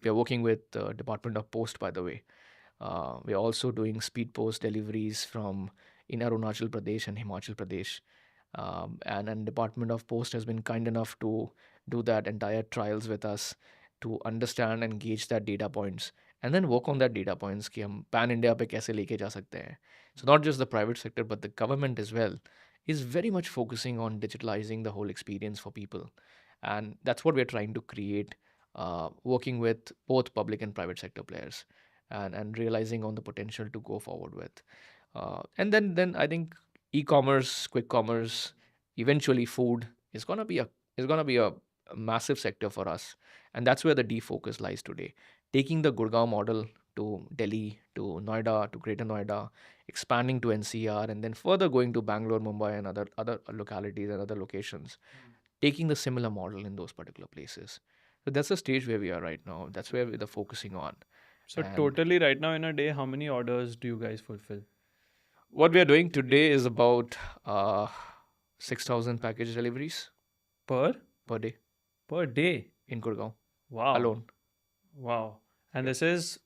Speaker 2: We are working with Department of Post, by the way. We are also doing speed post deliveries from in Arunachal Pradesh and Himachal Pradesh. And Department of Post has been kind enough to do that entire trials with us to understand and gauge that data points and then work on that data points कि हम pan India पे कैसे लेके जा सकते हैं. So not just the private sector but the government as well is very much focusing on digitalizing the whole experience for people. And that's what we're trying to create, working with both public and private sector players, and realizing on the potential to go forward with. And then I think e-commerce, quick commerce, eventually food is gonna be a massive sector for us, and that's where the defocus lies today. Taking the Gurgaon model to Delhi, to Noida, to Greater Noida, expanding to NCR, and then further going to Bangalore, Mumbai, and other localities and other locations, taking the similar model in those particular places. So that's the stage where we are right now. That's where we're focusing on.
Speaker 1: So
Speaker 2: And
Speaker 1: totally right now in a day, how many orders do you guys fulfill?
Speaker 2: what we are doing today is about 6,000 package deliveries
Speaker 1: Per
Speaker 2: per day
Speaker 1: per day.
Speaker 2: in Gurgaon
Speaker 1: Wow.
Speaker 2: alone.
Speaker 1: Wow. And
Speaker 2: Yeah.
Speaker 1: this is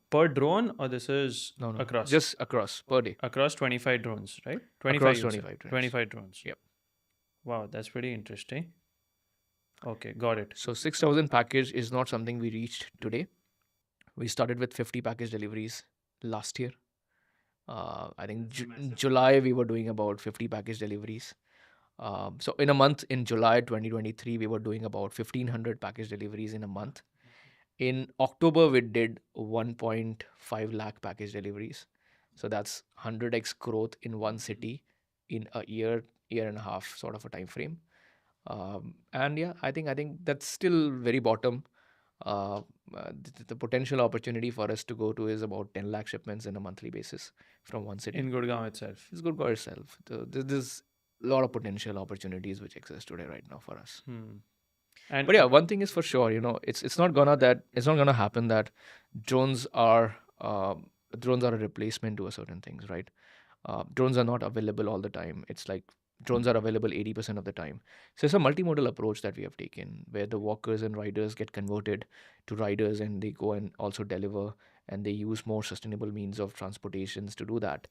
Speaker 1: per drone, or this is
Speaker 2: No,
Speaker 1: across?
Speaker 2: just across per day.
Speaker 1: Across 25 drones, right? 25
Speaker 2: Across
Speaker 1: you said.
Speaker 2: 25 drones.
Speaker 1: 25 drones.
Speaker 2: Yep.
Speaker 1: Wow, that's pretty interesting. Okay, got it.
Speaker 2: So 6,000 package is not something we reached today. We started with 50 package deliveries last year. I think July we were doing about 50 package deliveries. So in a month, in July 2023, we were doing about 1,500 package deliveries in a month. In October, we did 1.5 lakh package deliveries. So that's 100x growth in one city in a year and a half sort of a time frame. And yeah, I think that's still very bottom. The potential opportunity for us to go to is about 10 lakh shipments in a monthly basis from one city.
Speaker 1: In Gurgaon itself.
Speaker 2: It's good for itself. There's a lot of potential opportunities which exist today right now for us.
Speaker 1: And
Speaker 2: But yeah, one thing is for sure, it's not gonna happen that drones are drones are a replacement to a certain things, right? Drones are not available all the time. It's like drones are available 80% of the time. So it's a multimodal approach that we have taken, where the walkers and riders get converted to riders, and they go and also deliver, and they use more sustainable means of transportations to do that.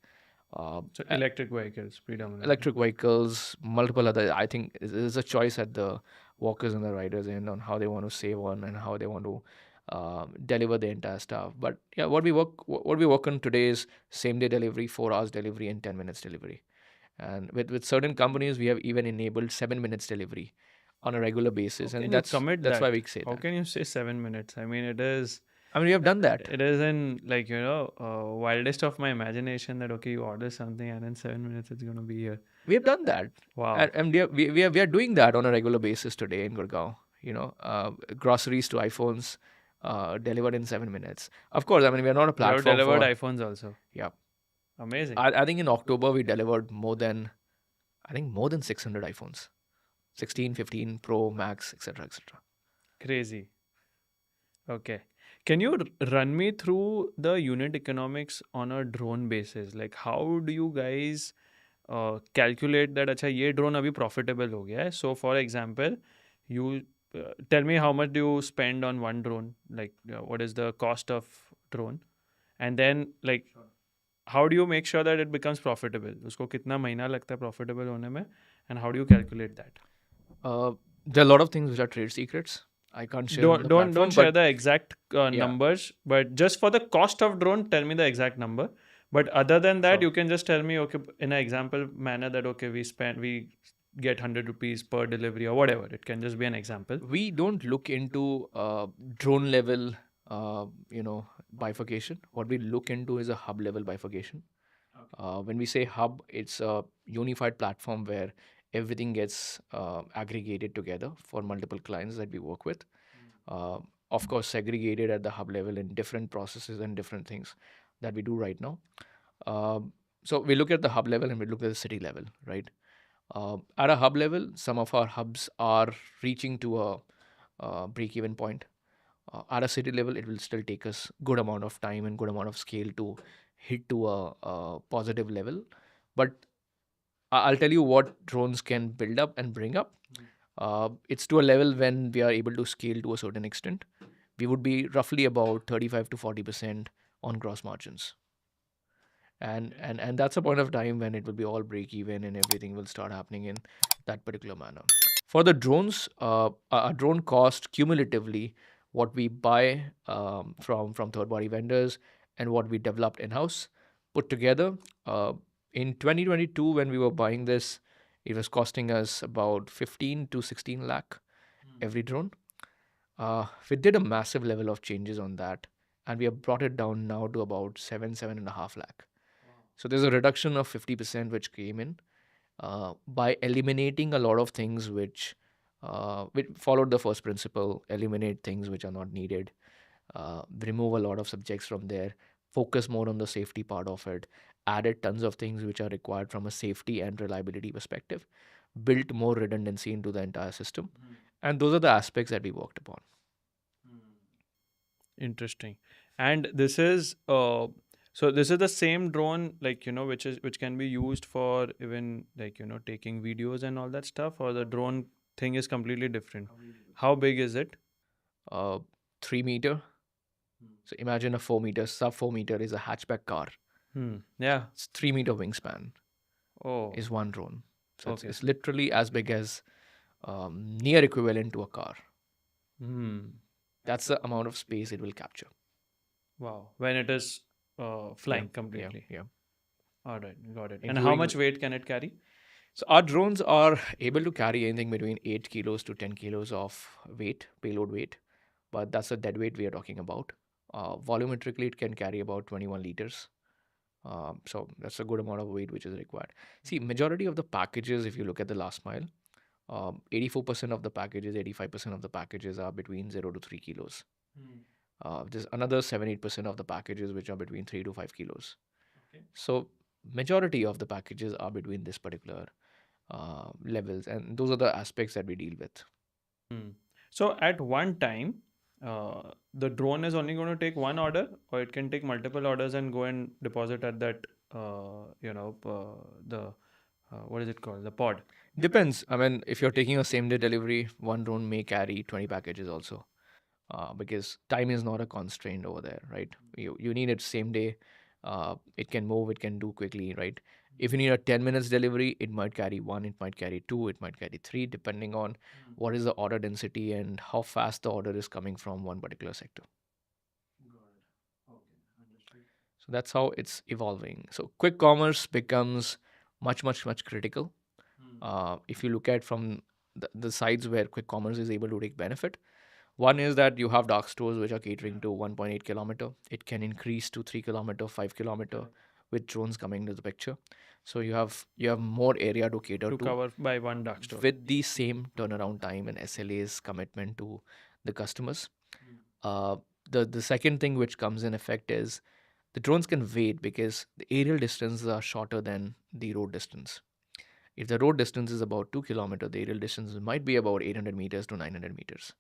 Speaker 1: so electric vehicles predominantly.
Speaker 2: Electric vehicles, multiple other. I think there's a choice at the walkers and the riders end on how they want to save on and how they want to deliver the entire stuff. But yeah, what we work on today is same day delivery, 4 hours delivery, and 10 minutes delivery. And with certain companies, we have even enabled 7 minutes delivery on a regular basis,
Speaker 1: How
Speaker 2: and
Speaker 1: can you
Speaker 2: that's
Speaker 1: commit
Speaker 2: that's
Speaker 1: that?
Speaker 2: why we say
Speaker 1: How
Speaker 2: that.
Speaker 1: can you say 7 minutes? I mean, it is.
Speaker 2: I mean, we have done that.
Speaker 1: It is in like wildest of my imagination that okay, you order something and in 7 minutes it's gonna be here.
Speaker 2: We have done that.
Speaker 1: Wow.
Speaker 2: And we are doing that on a regular basis today in Gurgaon. Groceries to iPhones delivered in 7 minutes. Of course, I mean, we are not a
Speaker 1: You have
Speaker 2: platform
Speaker 1: delivered
Speaker 2: for.
Speaker 1: iPhones also.
Speaker 2: Yeah.
Speaker 1: Amazing.
Speaker 2: I think in October we delivered more than 600 iPhones, 16, 15 Pro, Max, etc., etc.
Speaker 1: Crazy. Okay. Can you run me through the unit economics on a drone basis? Like, how do you guys calculate that? अच्छा, ये drone अभी profitable हो गया है. So, for example, you tell me how much do you spend on one drone? Like, what is the cost of drone? And then, like, how do you make sure that it becomes profitable? उसको कितना महीना लगता है profitable होने में? And how do you calculate that?
Speaker 2: There are a lot of things which are trade secrets. I can't share. on the
Speaker 1: Don't
Speaker 2: platform,
Speaker 1: share
Speaker 2: but
Speaker 1: the exact
Speaker 2: Yeah.
Speaker 1: numbers, but just for the cost of drone, tell me the exact number. But other than that,
Speaker 2: Sure.
Speaker 1: you can just tell me, okay, in an example manner that okay, we get 100 rupees per delivery or whatever. It can just be an example.
Speaker 2: we don't look into drone level, bifurcation. What we look into is a hub level bifurcation. When we say hub, it's a unified platform where everything gets aggregated together for multiple clients that we work with. Of course, segregated at the hub level in different processes and different things that we do right now. So we look at the hub level and we look at the city level, right? At a hub level, some of our hubs are reaching to a break-even point. At a city level, it will still take us good amount of time and good amount of scale to hit to a positive level. But I'll tell you what drones can build up and bring up. It's to a level when we are able to scale to a certain extent. We would be roughly about 35 to 40% on gross margins. And that's a point of time when it will be all break even and everything will start happening in that particular manner. For the drones, a drone cost cumulatively what we buy from third party vendors and what we developed in house put together. In 2022, when we were buying this, it was costing us about 15 to 16 lakh, every drone. We did a massive level of changes on that, and we have brought it down now to about 7.5 lakh. So there's a reduction of 50% which came in by eliminating a lot of things which followed the first principle: eliminate things which are not needed, remove a lot of subjects from there, focus more on the safety part of it, added tons of things which are required from a safety and reliability perspective, built more redundancy into the entire system, and those are the aspects that we worked upon.
Speaker 1: Interesting. And this is so this is the same drone, like, which can be used for even, like, taking videos and all that stuff, or the drone thing is completely different. How big is it?
Speaker 2: uh, 3 meter. So imagine a 4 meter, sub 4 meter is a hatchback car.
Speaker 1: Yeah.
Speaker 2: It's 3 meter wingspan
Speaker 1: Oh,
Speaker 2: is one drone. So
Speaker 1: okay.
Speaker 2: it's literally as big as near equivalent to a car. That's the amount of space it will capture.
Speaker 1: Wow. When it is flying completely.
Speaker 2: Yeah.
Speaker 1: All right, got it. And how
Speaker 2: Including
Speaker 1: much weight can it carry?
Speaker 2: So our drones are able to carry anything between 8 kilos to 10 kilos of weight, payload weight, but that's the dead weight we are talking about. Volumetrically, it can carry about 21 liters. So that's a good amount of weight which is required. See, majority of the packages, if you look at the last mile, 84% of the packages, 85% of the packages are between 0 to 3 kilos. There's another 7-8% of the packages which are between 3 to 5 kilos. So majority of the packages are between this particular levels, and those are the aspects that we deal with.
Speaker 1: So at one time, the drone is only going to take one order, or it can take multiple orders and go and deposit at that, the what is it called? The pod.
Speaker 2: Depends. I mean, if you're taking a same day delivery, one drone may carry 20 packages also, because time is not a constraint over there, right? You need it same day. It can move, it can do quickly, right? If you need a 10 minutes delivery, it might carry one, it might carry two, it might carry three, depending on what is the order density and how fast the order is coming from one particular sector. So that's how it's evolving. So quick commerce becomes much critical. If you look at from the sides where quick commerce is able to take benefit, one is that you have dark stores which are catering to 1.8 kilometer. It can increase to 3 kilometer, 5 kilometer with drones coming into the picture. So you have more area to cater
Speaker 1: To
Speaker 2: to
Speaker 1: cover by one dark store.
Speaker 2: with the same turnaround time and SLA's commitment to the customers. Uh, the second thing which comes in effect is the drones can wait because the aerial distances are shorter than the road distance. If the road distance is about 2 kilometer, the aerial distance might be about 800 meters to 900 meters.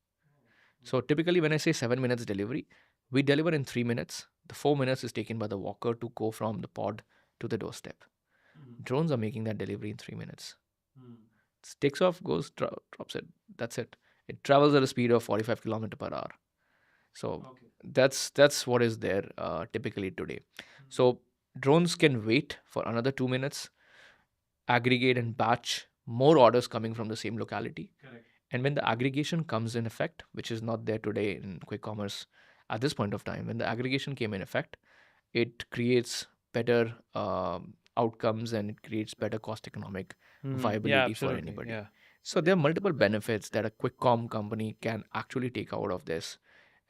Speaker 2: So typically, when I say 7 minutes delivery, we deliver in 3 minutes. The 4 minutes is taken by the walker to go from the pod to the doorstep. Drones are making that delivery in 3 minutes. It takes off, goes, drops it. That's it. It travels at a speed of 45 kilometer per hour. So that's what is there typically today. So drones can wait for another 2 minutes, aggregate and batch more orders coming from the same locality. And when the aggregation comes in effect, which is not there today in quick commerce at this point of time, when the aggregation came in effect, it creates better outcomes and it creates better cost economic
Speaker 1: Yeah,
Speaker 2: viability for
Speaker 1: absolutely.
Speaker 2: anybody.
Speaker 1: Yeah.
Speaker 2: So there are multiple benefits that a quick com company can actually take out of this,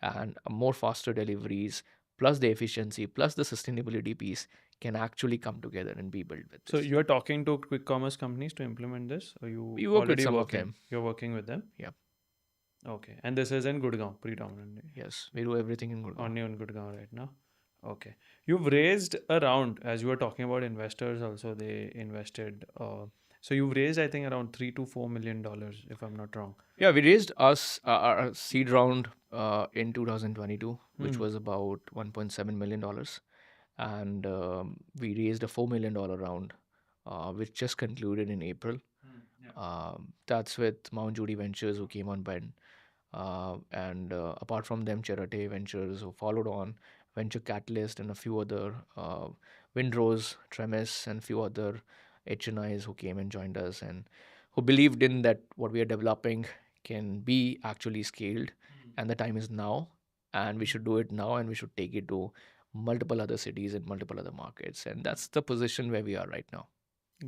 Speaker 2: and a more faster deliveries plus the efficiency plus the sustainability piece can actually come together and be built with
Speaker 1: So
Speaker 2: this.
Speaker 1: you're talking to quick commerce companies to implement this, or you
Speaker 2: We work with
Speaker 1: already
Speaker 2: some of
Speaker 1: working?
Speaker 2: them.
Speaker 1: You're working with them?
Speaker 2: Yeah.
Speaker 1: Okay. And this is in Gurgaon predominantly.
Speaker 2: Yes, we do everything in Gurgaon.
Speaker 1: Only in Gurgaon right now. Okay. You've raised a round, as you were talking about investors also, they invested. So you've raised, I think, around $3 to $4 million, if I'm not wrong.
Speaker 2: Yeah, we raised our seed round in 2022, which was about $1.7 million. And we raised a $4 million round, which just concluded in April. That's with Mount Judy Ventures, who came on board. And apart from them, Charate Ventures, who followed on, Venture Catalyst, and a few other Windrose, Tremis, and few other HNIs who came and joined us and who believed in that what we are developing can be actually scaled, and the time is now, and we should do it now, and we should take it to multiple other cities and multiple other markets, and that's the position where we are right now.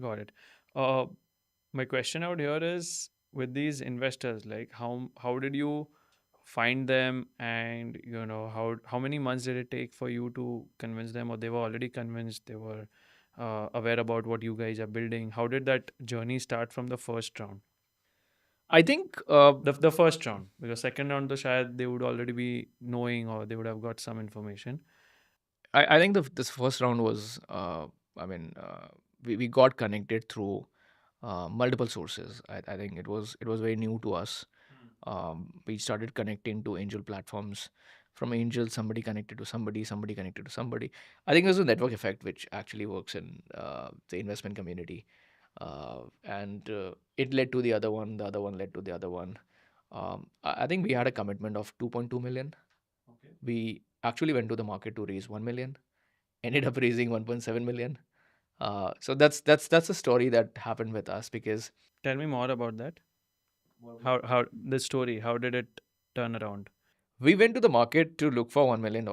Speaker 1: Got it. My question out here is, with these investors, like how did you find them, and how many months did it take for you to convince them, or they were already convinced, they were aware about what you guys are building? How did that journey start from the first round?
Speaker 2: I think
Speaker 1: The first round, because second round, the shayad they would already be knowing, or they would have got some information.
Speaker 2: I think this first round was I mean we got connected through multiple sources. I think it was very new to us. We started connecting to angel platforms. From angel, somebody connected to somebody, somebody connected to somebody. I think there's a network effect which actually works in the investment community, and it led to the other one. The other one led to the other one. I think we had a commitment of 2.2 million.
Speaker 1: Okay.
Speaker 2: We actually went to the market to raise 1 million, ended up raising 1.7 million. So that's a story that happened with us because
Speaker 1: Tell me more about that. How the story? How did it turn around?
Speaker 2: we went to the market to look for $1 million,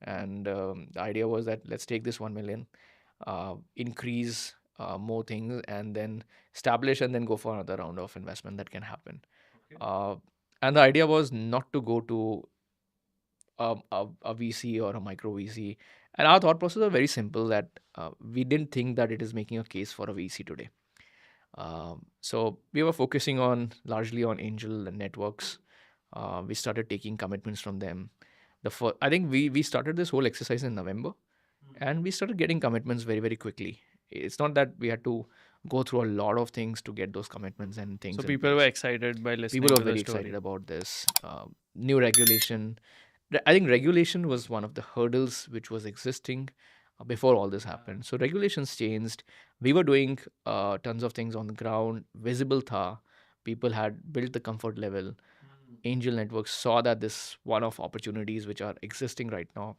Speaker 2: and the idea was that let's take this 1 million, increase more things, and then establish and then go for another round of investment that can happen.
Speaker 1: Okay.
Speaker 2: And the idea was not to go to a VC or a micro VC. And our thought process was very simple that we didn't think that it is making a case for a VC today. So we were focusing on largely on angel networks. We started taking commitments from them. I think we started this whole exercise in November, and we started getting commitments very very quickly. It's not that we had to go through a lot of things to get those commitments and things
Speaker 1: So
Speaker 2: in
Speaker 1: people were
Speaker 2: place.
Speaker 1: excited by listening
Speaker 2: People were
Speaker 1: to the
Speaker 2: very
Speaker 1: story.
Speaker 2: excited about this new regulation. I think regulation was one of the hurdles which was existing before all this happened. So regulations changed. We were doing tons of things on the ground, visible tha. People had built the comfort level. Angel networks saw that this one of opportunities which are existing right now.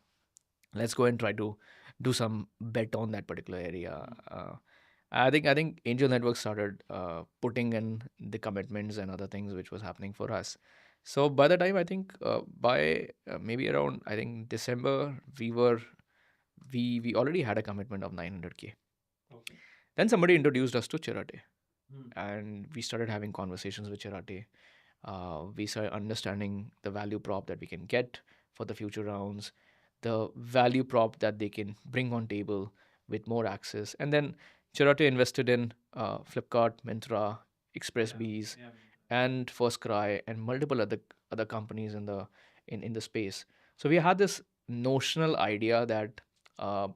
Speaker 2: Let's go and try to do some bet on that particular area. I think Angel Network started putting in the commitments and other things which was happening for us. So by the time I think by maybe around I think December we already had a commitment of 900K.
Speaker 1: Okay.
Speaker 2: Then somebody introduced us to Chirate, and we started having conversations with Chirate. We started understanding the value prop that we can get for the future rounds, the value prop that they can bring on table with more access. And then Chirate invested in Flipkart, Myntra, ExpressBees, and First Cry, and multiple other companies in the space. So we had this notional idea that uh,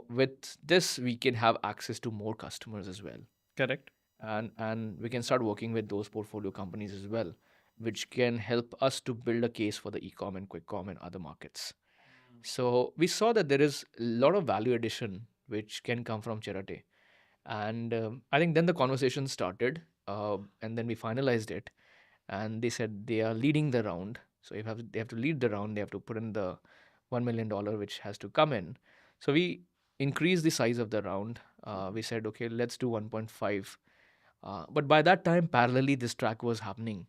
Speaker 2: with this we can have access to more customers as well,
Speaker 1: Correct.
Speaker 2: and we can start working with those portfolio companies as well, which can help us to build a case for the e-com and quick com and other markets. So we saw that there is a lot of value addition which can come from Charate, and I think then the conversation started, and then we finalized it, and they said they are leading the round. So if they have to lead the round, they have to put in the $1 million which has to come in. So we increased the size of the round. We said okay, let's do 1.5. But by that time, parallelly, this track was happening,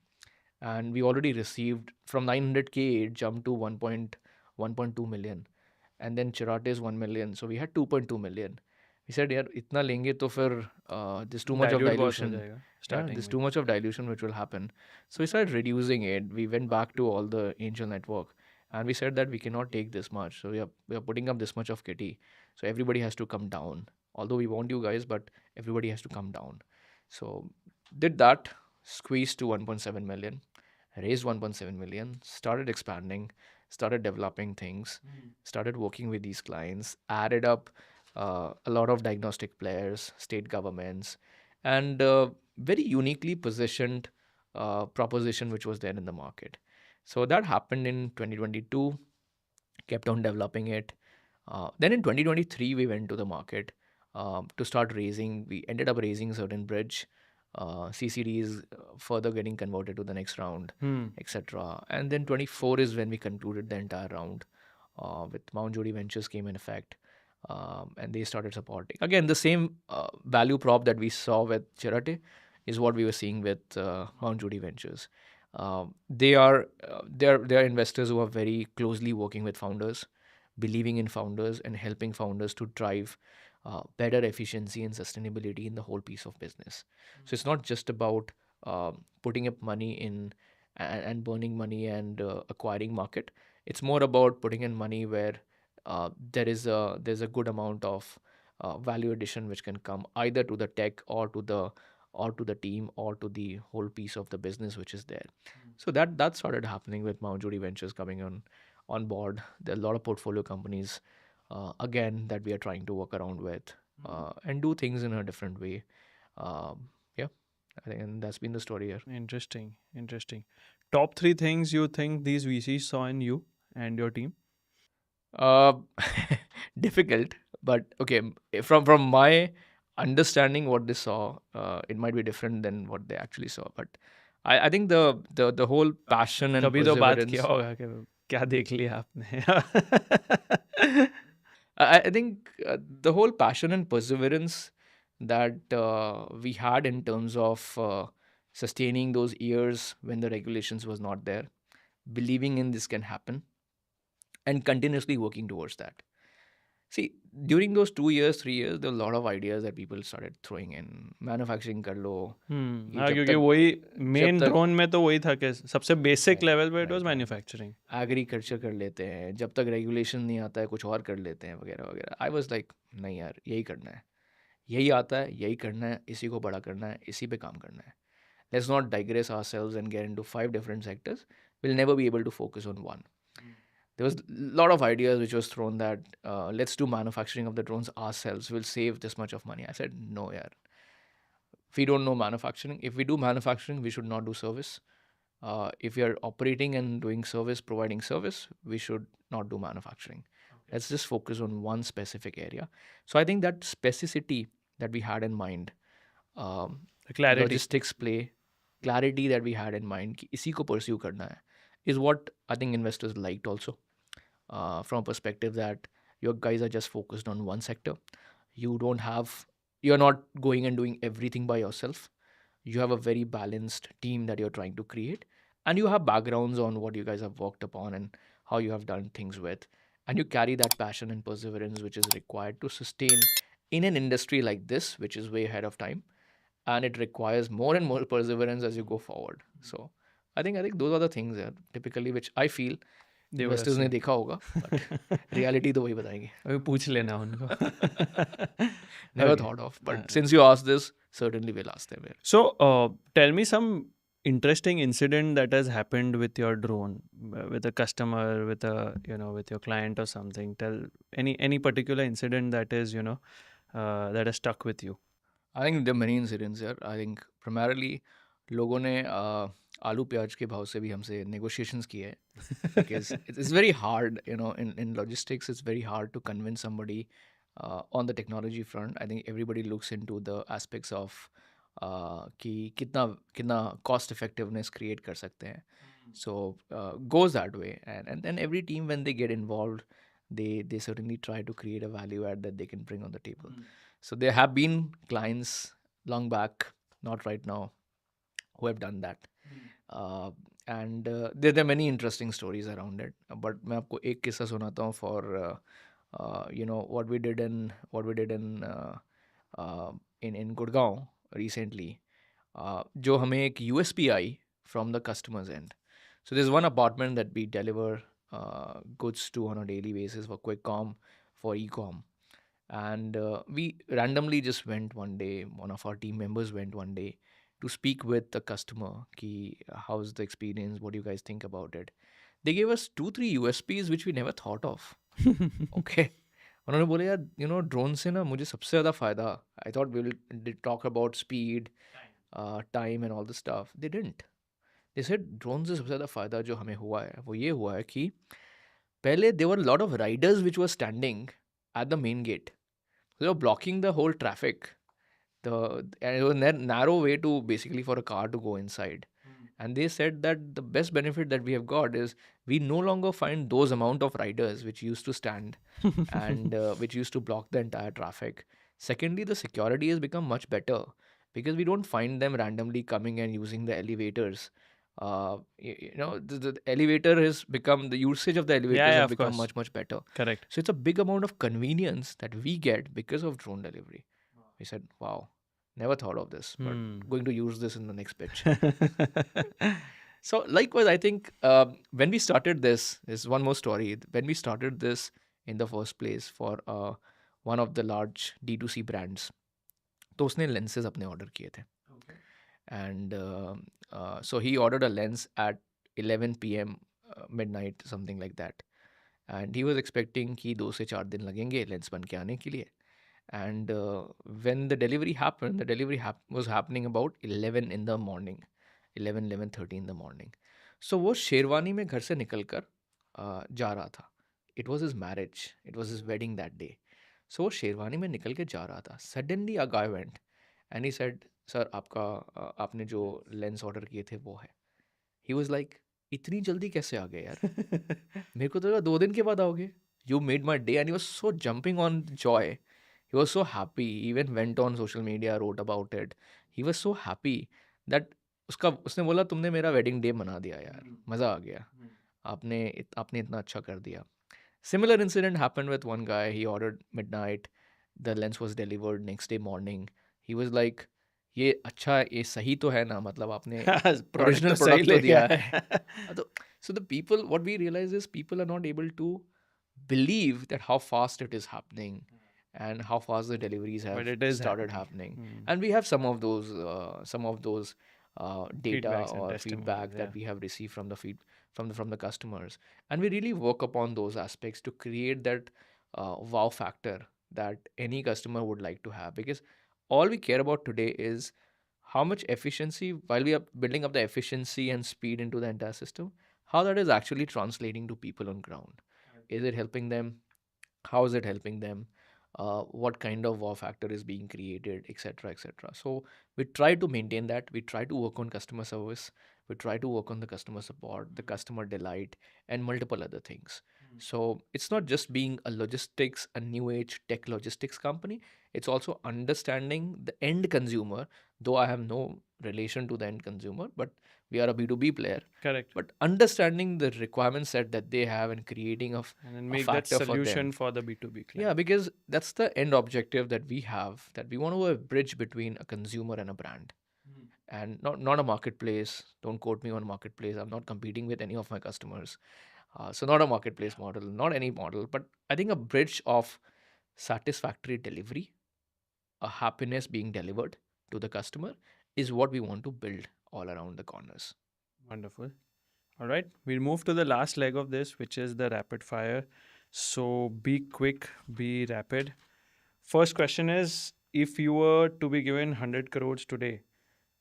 Speaker 2: and we already received from 900K, it jumped to 1.2 million, and then Chirate's 1 million. So we had 2.2 million. We said, यार इतना लेंगे तो फिर there's too much of
Speaker 1: Dilute बहुत हो
Speaker 2: dilution.
Speaker 1: जाएगा
Speaker 2: Yeah,
Speaker 1: starting
Speaker 2: there's
Speaker 1: में.
Speaker 2: too much of dilution which will happen. So we started reducing it. We went back to all the angel network, and we said that we cannot take this much. So we are putting up this much of kitty. So everybody has to come down. Although we want you guys, but everybody has to come down. So did that, squeezed to 1.7 million, raised 1.7 million, started expanding, started developing things, started working with these clients, added up a lot of diagnostic players, state governments, and very uniquely positioned proposition which was there in the market. So that happened in 2022, kept on developing it. Then in 2023, we went to the market to start raising. We ended up raising certain bridge, CCDs further getting converted to the next round, etc. And then 24 is when we concluded the entire round with Mount Jody Ventures came in effect. And they started supporting. Again, the same value prop that we saw with Charate is what we were seeing with Mount Jody Ventures. They are investors who are very closely working with founders, believing in founders, and helping founders to drive better efficiency and sustainability in the whole piece of business. So it's not just about putting up money in and burning money and acquiring market. It's more about putting in money where there's a good amount of value addition which can come either to the tech or to the team or to the whole piece of the business which is there. So that started happening with Mount Jody Ventures coming on board. There are a lot of portfolio companies again that we are trying to work around with and do things in a different way. Yeah, I think, and that's been the story here.
Speaker 1: Interesting. Interesting. Top three things you think these VCs saw in you and your team?
Speaker 2: Uh, difficult, but okay. From my understanding, what they saw, it might be different than what they actually saw. But I think the whole passion and
Speaker 1: कभी तो बात किया
Speaker 2: perseverance.
Speaker 1: होगा कि क्या देख लिया आपने?
Speaker 2: I think the whole passion and perseverance that we had in terms of sustaining those years when the regulations was not there, believing in this can happen, and continuously working towards that. See, during those 2 years, 3 years, there were a lot of ideas that people started throwing in. Manufacturing कर लो, ये
Speaker 1: हाँ
Speaker 2: जब
Speaker 1: क्योंकि
Speaker 2: तक
Speaker 1: वही
Speaker 2: जब
Speaker 1: main
Speaker 2: तक
Speaker 1: drone में तो वही था कि सबसे बेसिक
Speaker 2: राइट
Speaker 1: लेवल पे it was
Speaker 2: right right
Speaker 1: manufacturing.
Speaker 2: Agriculture कर लेते हैं, जब तक रेगुलेशन नहीं आता है कुछ और कर लेते हैं वगैरह वगैरह. आई वाज लाइक नहीं यार, यही करना है, यही आता है, यही करना है, इसी को बड़ा करना है, इसी पे काम करना है. Let's not digress ourselves and get into 5 different sectors. We'll never be able to focus on one. There was a lot of ideas which was thrown that let's do manufacturing of the drones ourselves. We'll save this much of money. I said no, yeah. We don't know manufacturing. If we do manufacturing, we should not do service. If we are operating and doing service, providing service, we should not do manufacturing. Okay. Let's just focus on one specific area. So I think that specificity that we had in mind,
Speaker 1: Clarity.
Speaker 2: logistics play, clarity that we had in mind, कि इसी को pursue करना है, is what I think investors liked also. From a perspective that your guys are just focused on one sector. You're not going and doing everything by yourself. You have a very balanced team that you're trying to create, and you have backgrounds on what you guys have worked upon and how you have done things with, and you carry that passion and perseverance which is required to sustain in an industry like this, which is way ahead of time, and it requires more and more perseverance as you go forward. So I think those are the things that typically which I feel
Speaker 1: They would have
Speaker 2: investors ने
Speaker 1: seen.
Speaker 2: देखा होगा, but reality तो वही बताएंगे.
Speaker 1: अभी पूछ लेना उनको.
Speaker 2: Never
Speaker 1: Okay.
Speaker 2: thought of, but since you asked this, certainly we'll ask them.
Speaker 1: So, tell me some interesting incident that has happened with your drone, with a customer, with a with your client or something. Tell any particular incident that is that has stuck with you.
Speaker 2: I think there are many incidents here. I think primarily लोगों ने आलू प्याज के भाव से भी हमसे negotiations किए हैं, because it's very hard, in logistics it's very hard to convince somebody on the technology front. I think everybody looks into the aspects of कि कितना कितना cost effectiveness create कर सकते हैं. So goes that way, and then every team when they get involved, they certainly try to create a value add that they can bring on the table. So there have been clients long back, not right now, who have done that. And there are many interesting stories around it. But मैं आपको एक किस्सा सुनाता हूँ for what we did in Gurgaon recently. जो हमें एक USP I from the customer's end. So there's one apartment that we deliver goods to on a daily basis for quick com, for e-com. And we randomly just went one day, one of our team members went one day to speak with the customer ki how's the experience, what do you guys think about it. They gave us 2-3 USPs which we never thought of. Okay. उन्होंने बोले यार drone से ना मुझे सबसे ज़्यादा फ़ायदा, I thought we will talk about speed, time and all the stuff. They didn't. They said drone से सबसे ज़्यादा फ़ायदा जो हमें हुआ है वो ये हुआ है कि पहले there were lot of riders which were standing at the main gate. They were blocking the whole traffic. And it was a narrow way to basically for a car to go inside. And they said that the best benefit that we have got is we no longer find those amount of riders which used to stand and which used to block the entire traffic. Secondly, the security has become much better because we don't find them randomly coming and using the elevators. The elevator has become, the usage of the elevators
Speaker 1: Yeah,
Speaker 2: have
Speaker 1: of
Speaker 2: become
Speaker 1: course.
Speaker 2: much better.
Speaker 1: Correct.
Speaker 2: So it's a big amount of convenience that we get because of drone delivery. We said, wow. Never thought of this, but
Speaker 1: Hmm.
Speaker 2: going to use this in the next pitch. So likewise, I think when we started this, is one more story. When we started this in the first place for one of the large D2C brands, तो उसने lenses अपने order किए थे. And so he ordered a lens at 11 p.m. Midnight, something like that. And he was expecting कि 2 से 4 दिन लगेंगे lens बन के आने के लिए. And when the delivery happened, the delivery was happening about 11 in the morning, 11:30 in the morning. So वो शेरवानी में घर से निकल कर जा रहा था. It was his marriage. It was his wedding that day. So वो शेरवानी में निकल के जा रहा था. Suddenly a guy went and he said, sir आपका आपने जो लेंस ऑर्डर किए थे वो है. He was like, इतनी जल्दी कैसे आ गए यार? मेरे को तो लगा 2 दिन के बाद आओगे. You made my day. And he was so jumping on joy. He was so happy. He even went on social media, wrote about it. He was so happy that उसने बोला तुमने मेरा वेडिंग डे मना दिया यार, मज़ा आ गया, आपने इतना अच्छा कर दिया. Similar incident happened with one guy. He ordered midnight. The lens was delivered next day morning. He was like, ये अच्छा ये सही तो है ना, मतलब आपने
Speaker 1: प्रोडक्ट
Speaker 2: original
Speaker 1: तो सही
Speaker 2: product तो
Speaker 1: ले
Speaker 2: दिया
Speaker 1: गया
Speaker 2: है. So the people, what we realize is people are not able to believe that how fast it is happening and how fast the deliveries have
Speaker 1: But it is
Speaker 2: started
Speaker 1: happening.
Speaker 2: happening. And we have some of those data
Speaker 1: Feedbacks and
Speaker 2: or
Speaker 1: testimonials,
Speaker 2: feedback that we have received from the from the customers, and we really work upon those aspects to create that wow factor that any customer would like to have, because all we care about today is how much efficiency, while we are building up the efficiency and speed into the entire system, how that is actually translating to people on ground. Is it helping them? How is it helping them? What kind of wow factor is being created, etc., etc. So we try to maintain that. We try to work on customer service. We try to work on the customer support, the customer delight, and multiple other things. So it's not just being a logistics, a new age tech logistics company. It's also understanding the end consumer. Though I have no relation to the end consumer, but we are a B2B player.
Speaker 1: Correct.
Speaker 2: But understanding the requirement set that they have and creating
Speaker 1: And then
Speaker 2: a
Speaker 1: make that
Speaker 2: factor for
Speaker 1: solution
Speaker 2: them.
Speaker 1: for the B2B client.
Speaker 2: Yeah, because that's the end objective that we have, that we want to have a bridge between a consumer and a brand. And not a marketplace. Don't quote me on marketplace. I'm not competing with any of my customers. So not a marketplace model, not any model, but I think a bridge of satisfactory delivery, a happiness being delivered to the customer is what we want to build all around the corners.
Speaker 1: Wonderful. All right, we'll move to the last leg of this, which is the rapid fire. So be quick, be rapid. First question is, if you were to be given 100 crores today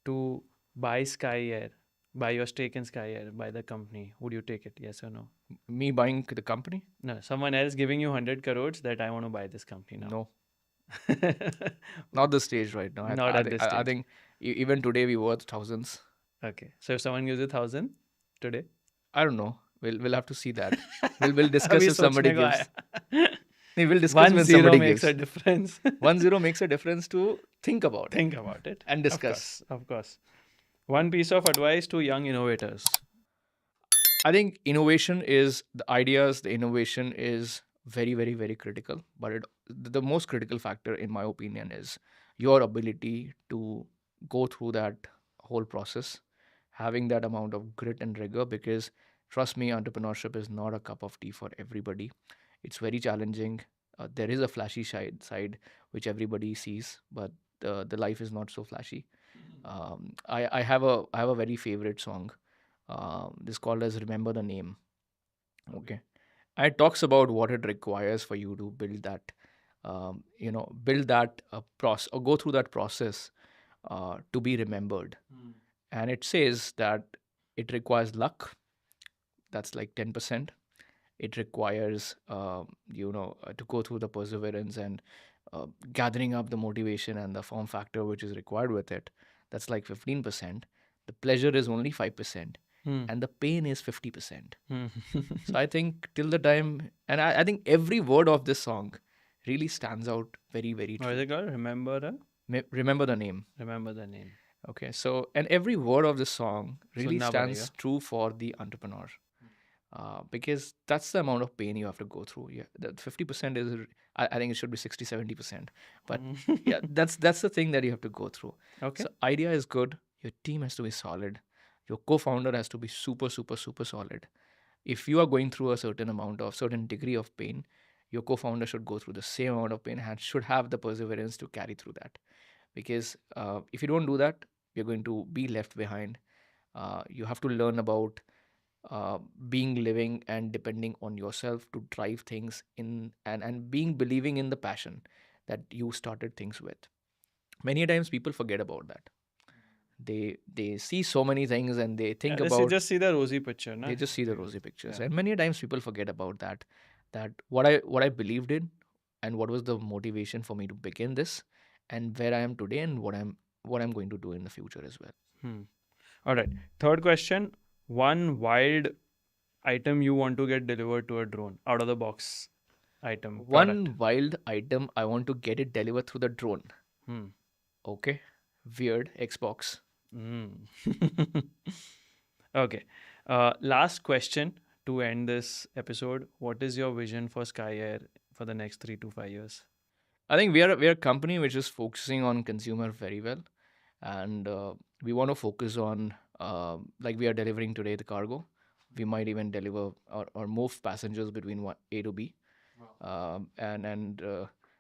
Speaker 1: to buy Skye Air, buy your stake in Skye Air, buy the company, would you take it? Yes or no?
Speaker 2: Me buying the company?
Speaker 1: No, someone else giving you 100 crores that I want to buy this company now.
Speaker 2: No. Not the stage right now.
Speaker 1: Not at this
Speaker 2: I
Speaker 1: stage.
Speaker 2: think even today we worth thousands.
Speaker 1: Okay. So if someone gives you 1,000 today,
Speaker 2: I don't know. We'll have to see that. We'll discuss
Speaker 1: अभी
Speaker 2: if somebody
Speaker 1: सोचने को
Speaker 2: gives.
Speaker 1: आया.
Speaker 2: We'll discuss
Speaker 1: One
Speaker 2: when
Speaker 1: zero
Speaker 2: somebody
Speaker 1: makes
Speaker 2: gives.
Speaker 1: a difference.
Speaker 2: 1-0 makes a difference to think about it
Speaker 1: Think about it
Speaker 2: and discuss.
Speaker 1: Of course. One piece of advice to young innovators.
Speaker 2: I think innovation is the ideas, the innovation is very, very, very critical. But the most critical factor, in my opinion, is your ability to go through that whole process, having that amount of grit and rigor. Because trust me, entrepreneurship is not a cup of tea for everybody. It's very challenging. There is a flashy side which everybody sees, but the life is not so flashy. I have a very favorite song. This called as "Remember the Name." Okay, and it talks about what it requires for you to build that, build that process or go through that process to be remembered. And it says that it requires luck. That's like 10%. It requires to go through the perseverance and gathering up the motivation and the form factor which is required with it. That's like 15%. The pleasure is only 5%. And the pain is 50%. So I think till the time, and I think every word of this song really stands out very, very
Speaker 1: What is
Speaker 2: true.
Speaker 1: it called?
Speaker 2: Remember the name.
Speaker 1: Remember the name.
Speaker 2: Okay, so and every word of this song really
Speaker 1: Sunna
Speaker 2: stands
Speaker 1: padega.
Speaker 2: true for the entrepreneur. because that's the amount of pain you have to go through. Yeah, that 50% is, I think it should be 60, 70%. But yeah, that's the thing that you have to go through.
Speaker 1: Okay.
Speaker 2: So idea is good. Your team has to be solid. Your co-founder has to be super, super, super solid. If you are going through a certain degree of pain, your co-founder should go through the same amount of pain and should have the perseverance to carry through that. Because if you don't do that, you're going to be left behind. You have to learn about uh, being living and depending on yourself to drive things in, and being believing in the passion that you started things with. Many times people forget about that. They see so many things and they think
Speaker 1: They
Speaker 2: about,
Speaker 1: just see the rosy picture, na?
Speaker 2: they just see the rosy pictures,
Speaker 1: Yeah.
Speaker 2: and many times people forget about that, that what I believed in and what was the motivation for me to begin this, and where I am today, and what I'm going to do in the future as well.
Speaker 1: Hmm. All right. Third question. One wild item you want to get delivered to a drone, out of the box item, product.
Speaker 2: One wild item I want to get it delivered through the drone.
Speaker 1: Hmm.
Speaker 2: Okay, weird Xbox.
Speaker 1: Mm. Okay. Last question to end this episode. What is your vision for Skye Air for the next 3 to 5 years?
Speaker 2: I think we are a company which is focusing on consumer very well, and we want to focus on, like we are delivering today the cargo. We might even deliver or move passengers between A to B. And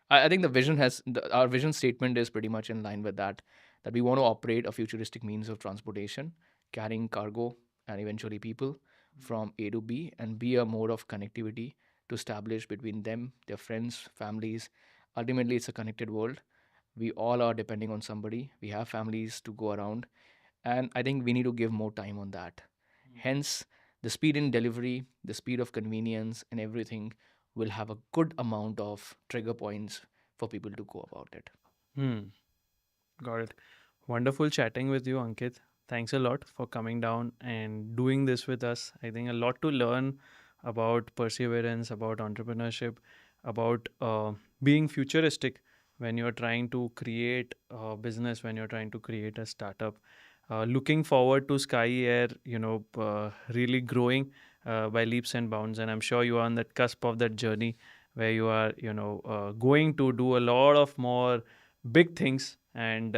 Speaker 2: I think our vision statement is pretty much in line with that. That we want to operate a futuristic means of transportation, carrying cargo and eventually people from A to B, and be a mode of connectivity to establish between them, their friends, families. Ultimately, it's a connected world. We all are depending on somebody. We have families to go around, and I think we need to give more time on that. Hence, the speed in delivery, the speed of convenience, and everything will have a good amount of trigger points for people to go about it.
Speaker 1: Hmm. Got it. Wonderful chatting with you, Ankit. Thanks a lot for coming down and doing this with us. I think a lot to learn about perseverance, about entrepreneurship, about being futuristic when you're trying to create a business, when you're trying to create a startup. Looking forward to Skye Air, really growing by leaps and bounds. And I'm sure you are on that cusp of that journey where you are, going to do a lot of more big things, and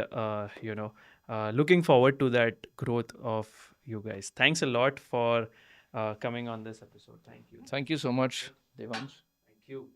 Speaker 1: looking forward to that growth of you guys. Thanks a lot for coming on this episode. Thank you.
Speaker 2: Thank you so much, Devansh.
Speaker 1: Thank you.